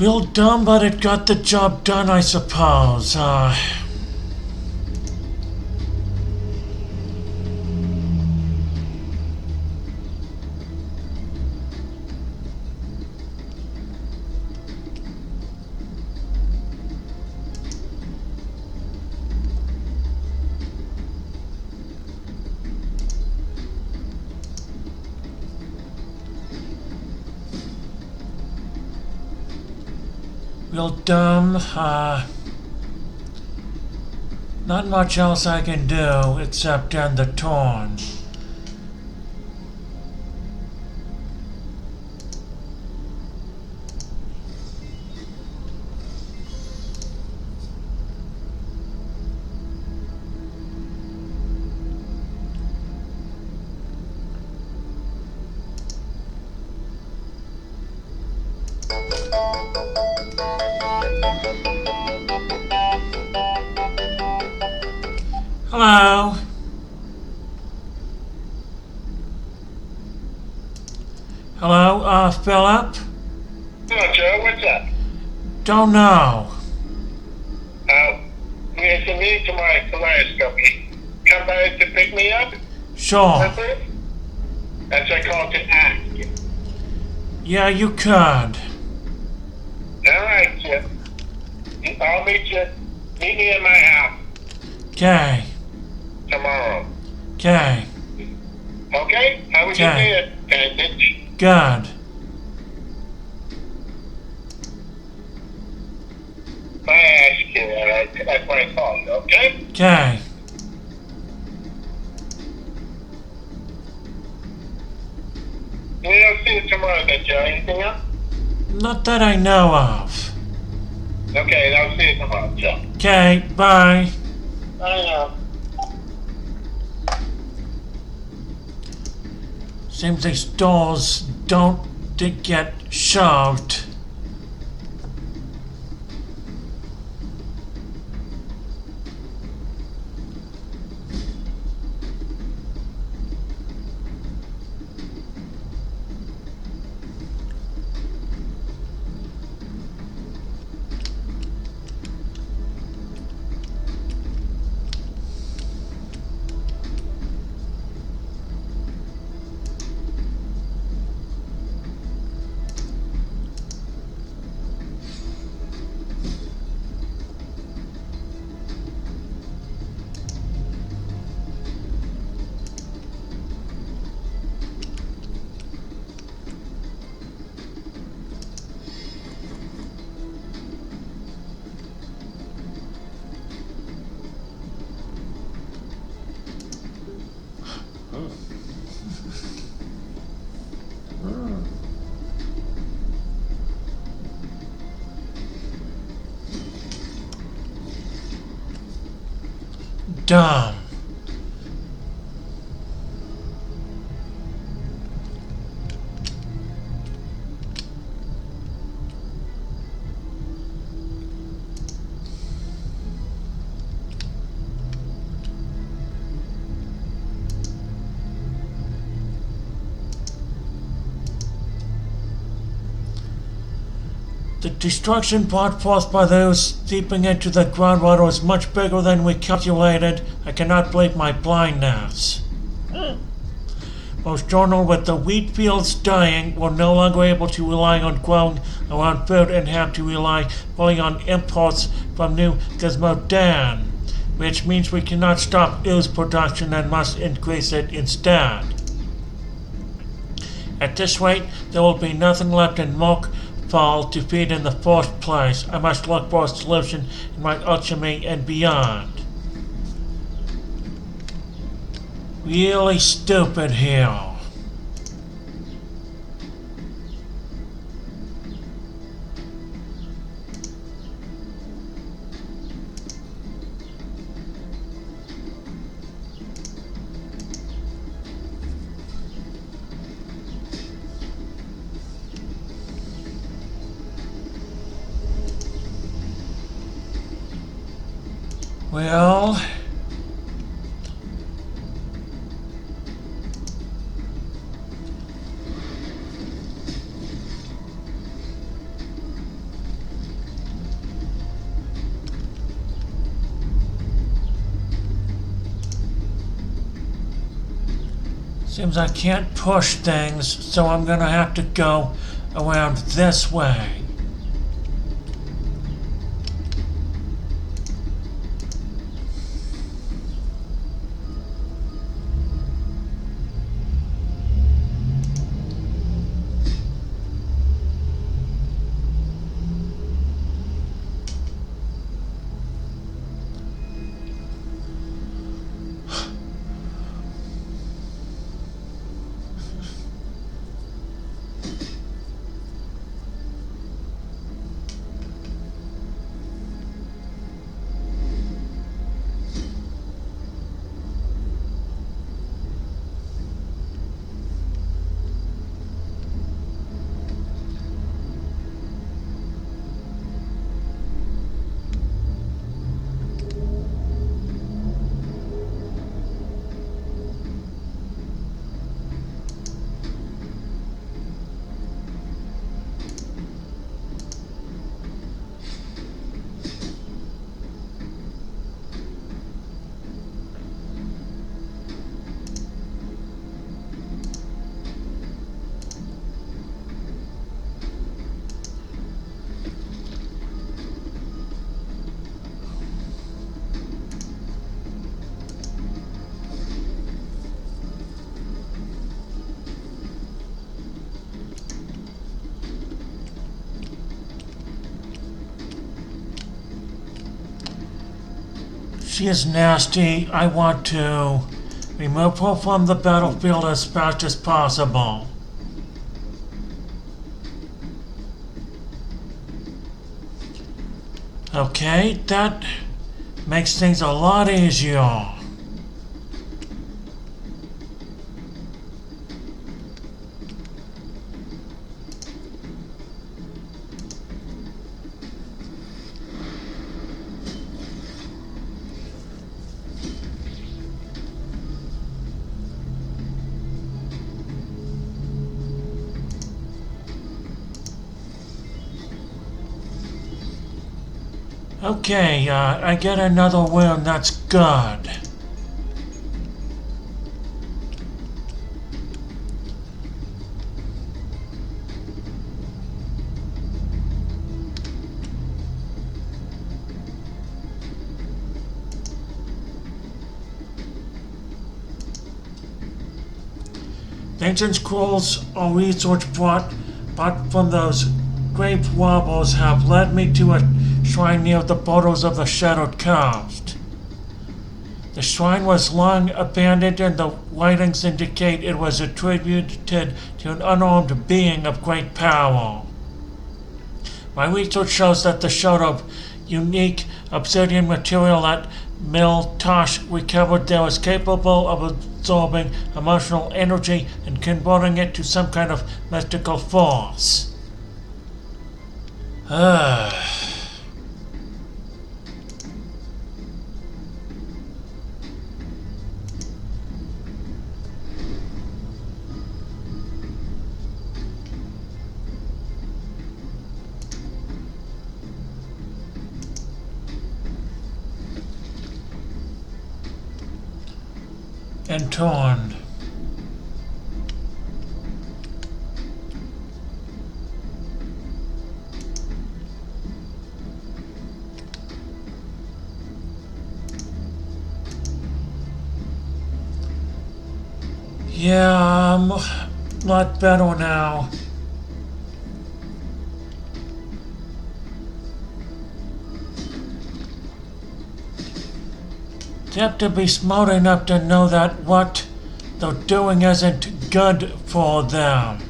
A: Real dumb, but it got the job done, I suppose. Real dumb, not much else I can do except end the turn. Hello? Hello, Philip?
C: Hello, Joe. What's up?
A: Don't know.
C: It's a meeting to my kaleidoscope. You come by to pick me up?
A: Sure.
C: That's what I call to ask you.
A: Yeah, you could.
C: All right, Joe. I'll meet you. Meet me in my house
A: Okay.
C: tomorrow.
A: Okay.
C: Okay? How was your
A: Okay.
C: day, Bandage?
A: Good.
C: My ass kid. That's what I call you, okay?
A: Okay.
C: We don't see you tomorrow, then, Joe. Anything else?
A: Not that I know of.
C: Okay, I'll see you tomorrow, Joe.
A: Okay, bye.
C: I know.
A: Seems these doors don't get shoved. Dumb. The destruction brought forth by those steeping into the groundwater was much bigger than we calculated. I cannot believe my blindness. Most journal with the wheat fields dying were no longer able to rely on growing our own food and have to rely fully on imports from New Gizmodan, which means we cannot stop ooze production and must increase it instead. At this rate, there will be nothing left in Milk Fall to feed in the first place. I must look for a solution in my alchemy and beyond. Really stupid here. Well, seems I can't push things, so I'm gonna have to go around this way. She is nasty. I want to remove her from the battlefield as fast as possible. Okay, that makes things a lot easier. Okay, I get another wound, that's good. Ancient scrolls or research brought from those grave wobbles have led me to a shrine near the borders of the Shadowed Coast. The shrine was long abandoned and the writings indicate it was attributed to an unarmed being of great power. My research shows that the shard of unique obsidian material that Miltosh recovered there is capable of absorbing emotional energy and converting it to some kind of mystical force. And torn. Yeah, I'm a lot better now. They have to be smart enough to know that what they're doing isn't good for them.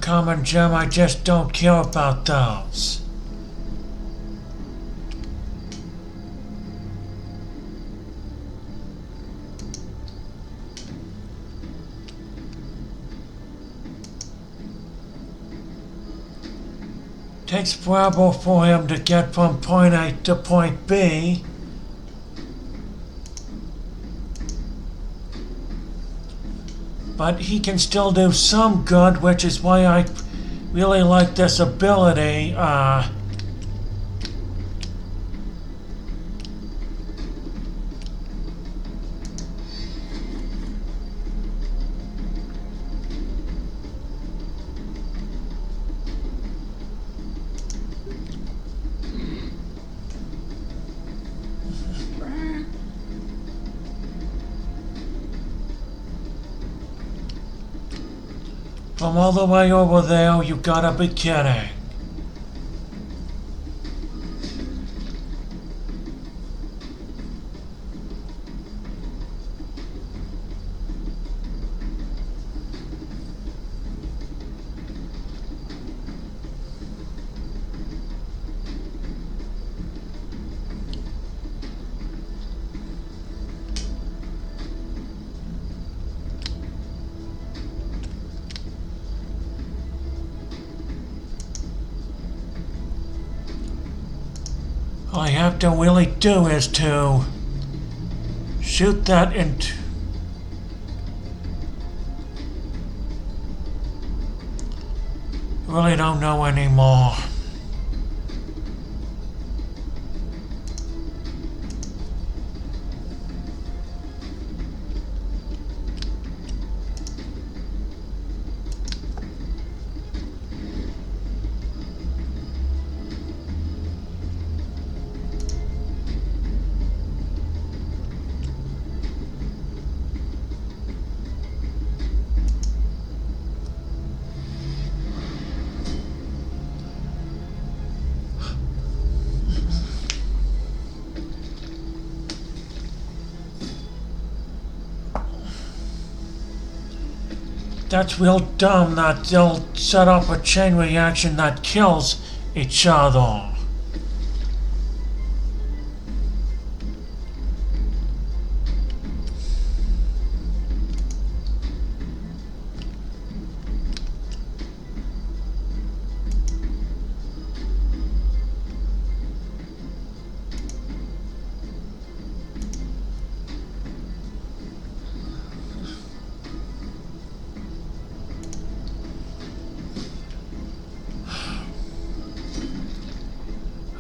A: Common gem, I just don't care about those. Takes forever for him to get from point A to point B. But he can still do some good, which is why I really like this ability. From all the way over there, you gotta be kidding. All I have to really do is to shoot that into... Really don't know anymore. That's real dumb that they'll set up a chain reaction that kills each other.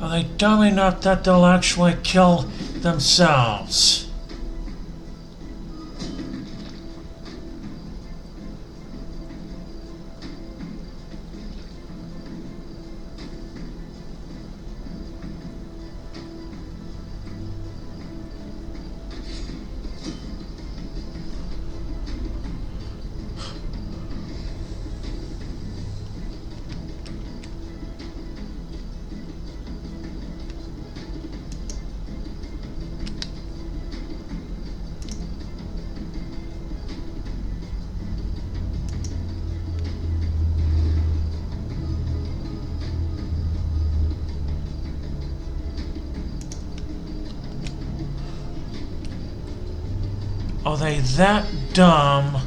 A: Are they dumb enough that they'll actually kill themselves? Are they that dumb?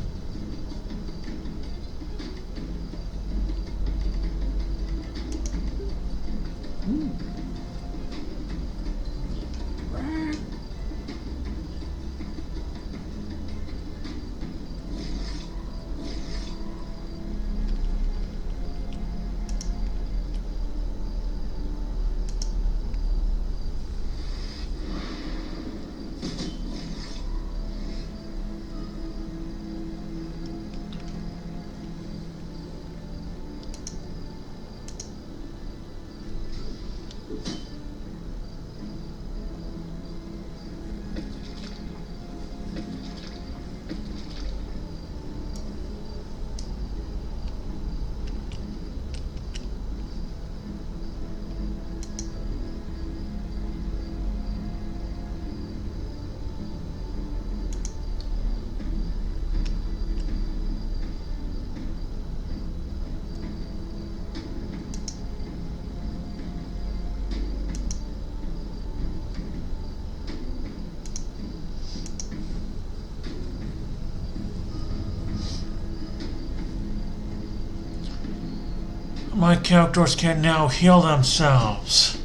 A: My characters can now heal themselves.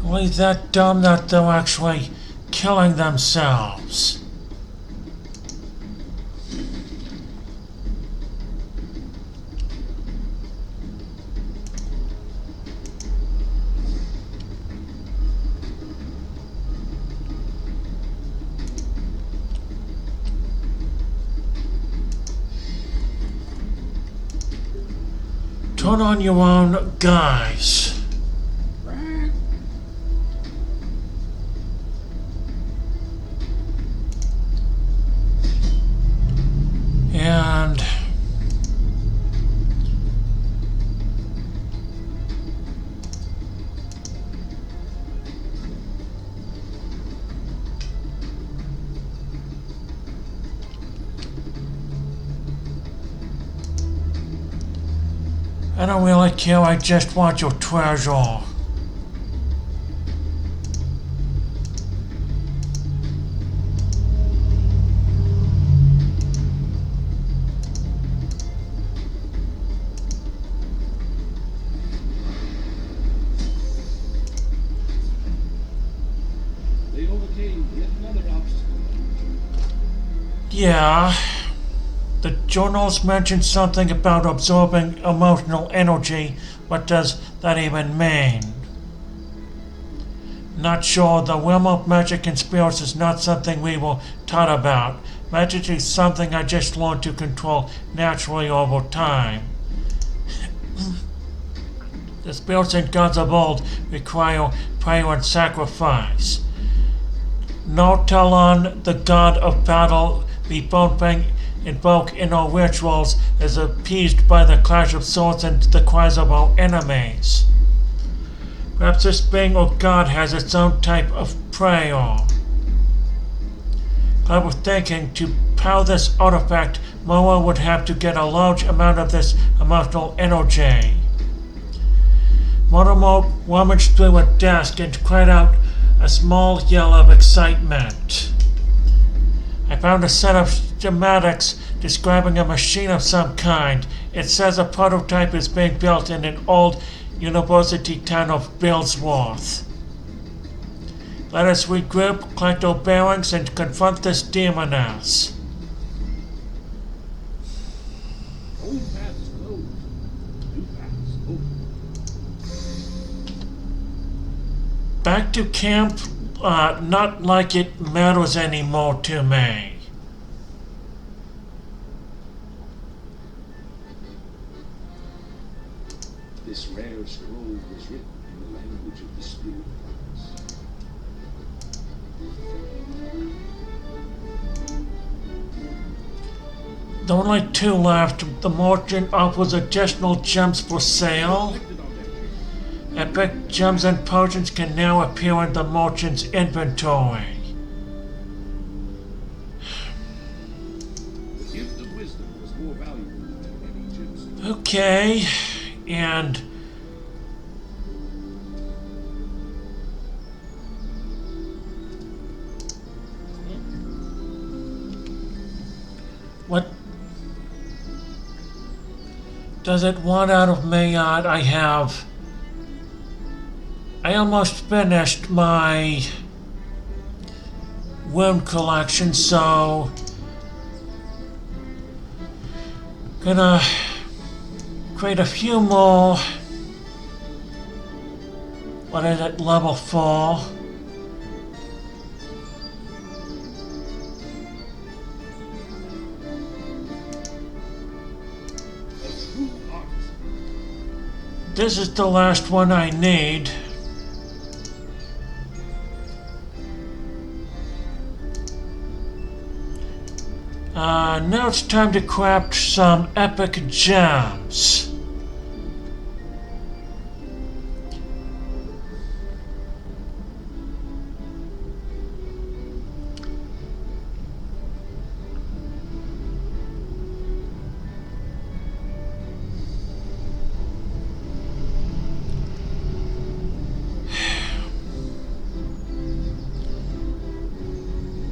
A: Are they that dumb that they're actually killing themselves? Turn on your own guys. And I don't really care, I just want your treasure.
B: They overcame yet another obstacle.
A: Yeah. The journals mentioned something about absorbing emotional energy. What does that even mean? Not sure. The realm of magic and spirits is not something we were taught about. Magic is something I just learned to control naturally over time. The spirits and gods of old require prayer and sacrifice. Notalon, the god of battle, invoked in our rituals, is appeased by the clash of swords and the cries of our enemies. Perhaps this being or god has its own type of prayer. Clever thinking. To power this artifact, Moa would have to get a large amount of this emotional energy. Mortimer rummaged through a desk and cried out a small yell of excitement. I found a set of schematics describing a machine of some kind. It says a prototype is being built in an old university town of Billsworth. Let us regroup, collect our bearings, and confront this demoness.
B: Old paths closed. New paths open.
A: Back to camp, not like it matters anymore to me.
B: This rare scroll was written in the language of the spirit ones.
A: There are only 2 left. The merchant offers additional gems for sale.
B: Collected on that tree.
A: Epic gems and potions can now appear in the merchant's inventory.
B: The gift of wisdom was more valuable than any gemstone.
A: Okay, and what does it want out of me? I almost finished my wound collection, so gonna create a few more. What is it, level 4?
B: A true art.
A: This is the last one I need. Now it's time to craft some epic gems.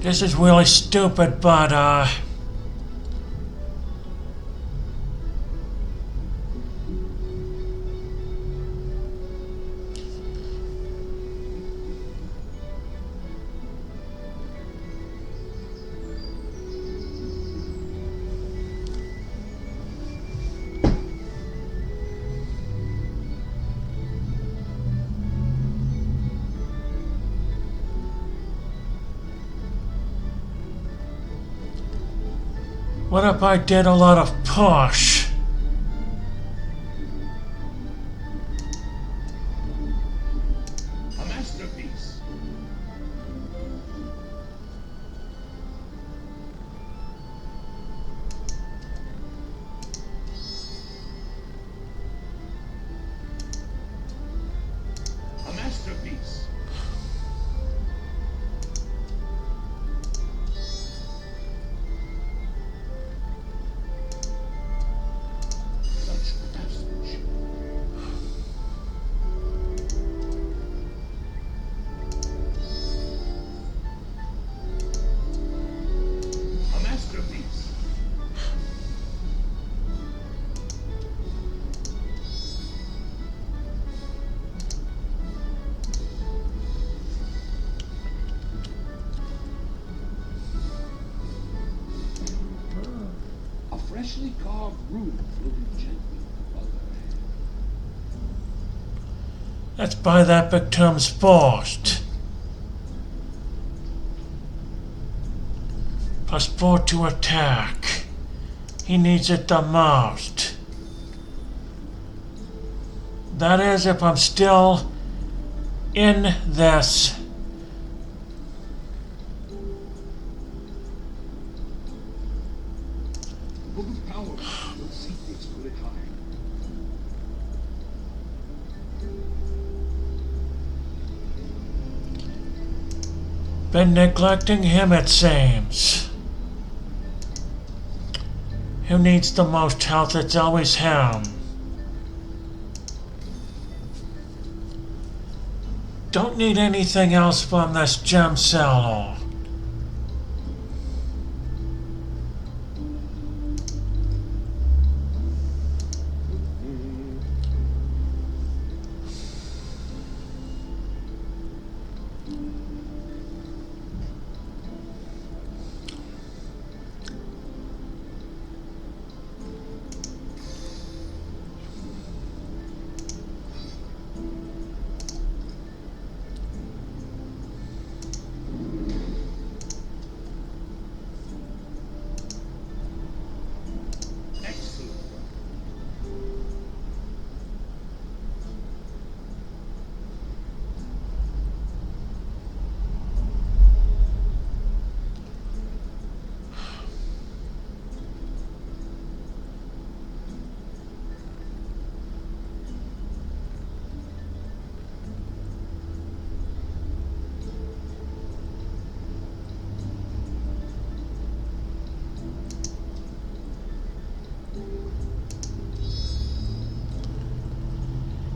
A: This is really stupid, but what if I did a lot of push?
B: A masterpiece. A masterpiece. Such craftsmanship. A masterpiece. A freshly carved rune floated gently above her head.
A: Let's buy that victim's first. +4 to attack. He needs it the most. That is, if I'm still in this.
B: Remove power. Your secrets will it hide.
A: Been neglecting him, it seems. Who needs the most health? It's always him. Don't need anything else from this gem cellar.
B: Excellent.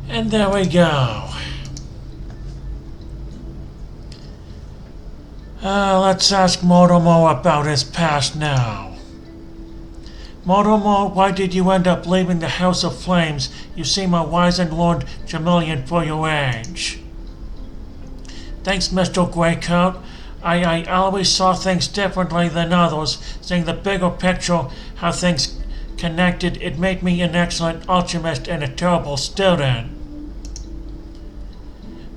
A: And there we go. Let's ask Motomo about his past now. Motomo, why did you end up leaving the House of Flames? You seem a wizened Lord Jamilian for your age. Thanks, Mr. Greycoat. I always saw things differently than others, seeing the bigger picture, how things connected. It made me an excellent alchemist and a terrible student.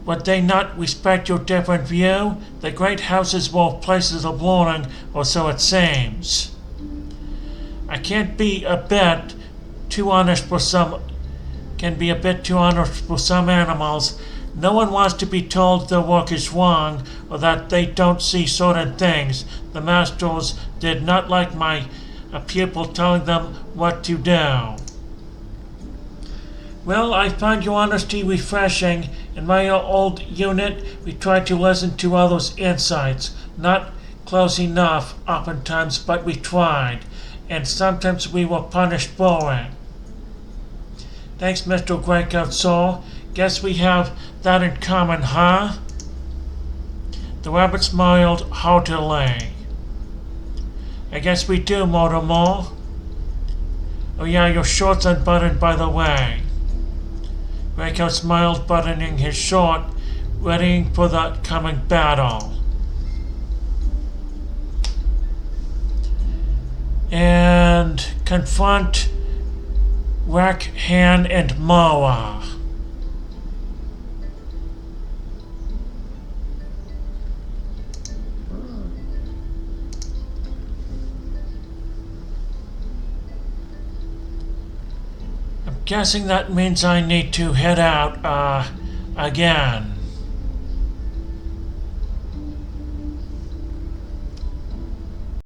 A: Would they not respect your different view? The great houses were places of learning, or so it seems. I can't be a bit too honest for some animals. No one wants to be told their work is wrong or that they don't see certain things. The masters did not like a pupil telling them what to do. Well, I find your honesty refreshing. In my old unit, we tried to listen to others' insights. Not close enough, oftentimes, but we tried. And sometimes we were punished for it. Thanks, Mr. Greycoat, sir. Guess we have that in common, huh? The rabbit smiled heartily. I guess we do, Motomo. Oh yeah, your short's unbuttoned, by the way. Greycoat smiled, buttoning his shirt, readying for the coming battle. And confront Rackhan and Moa. I'm guessing that means I need to head out, again.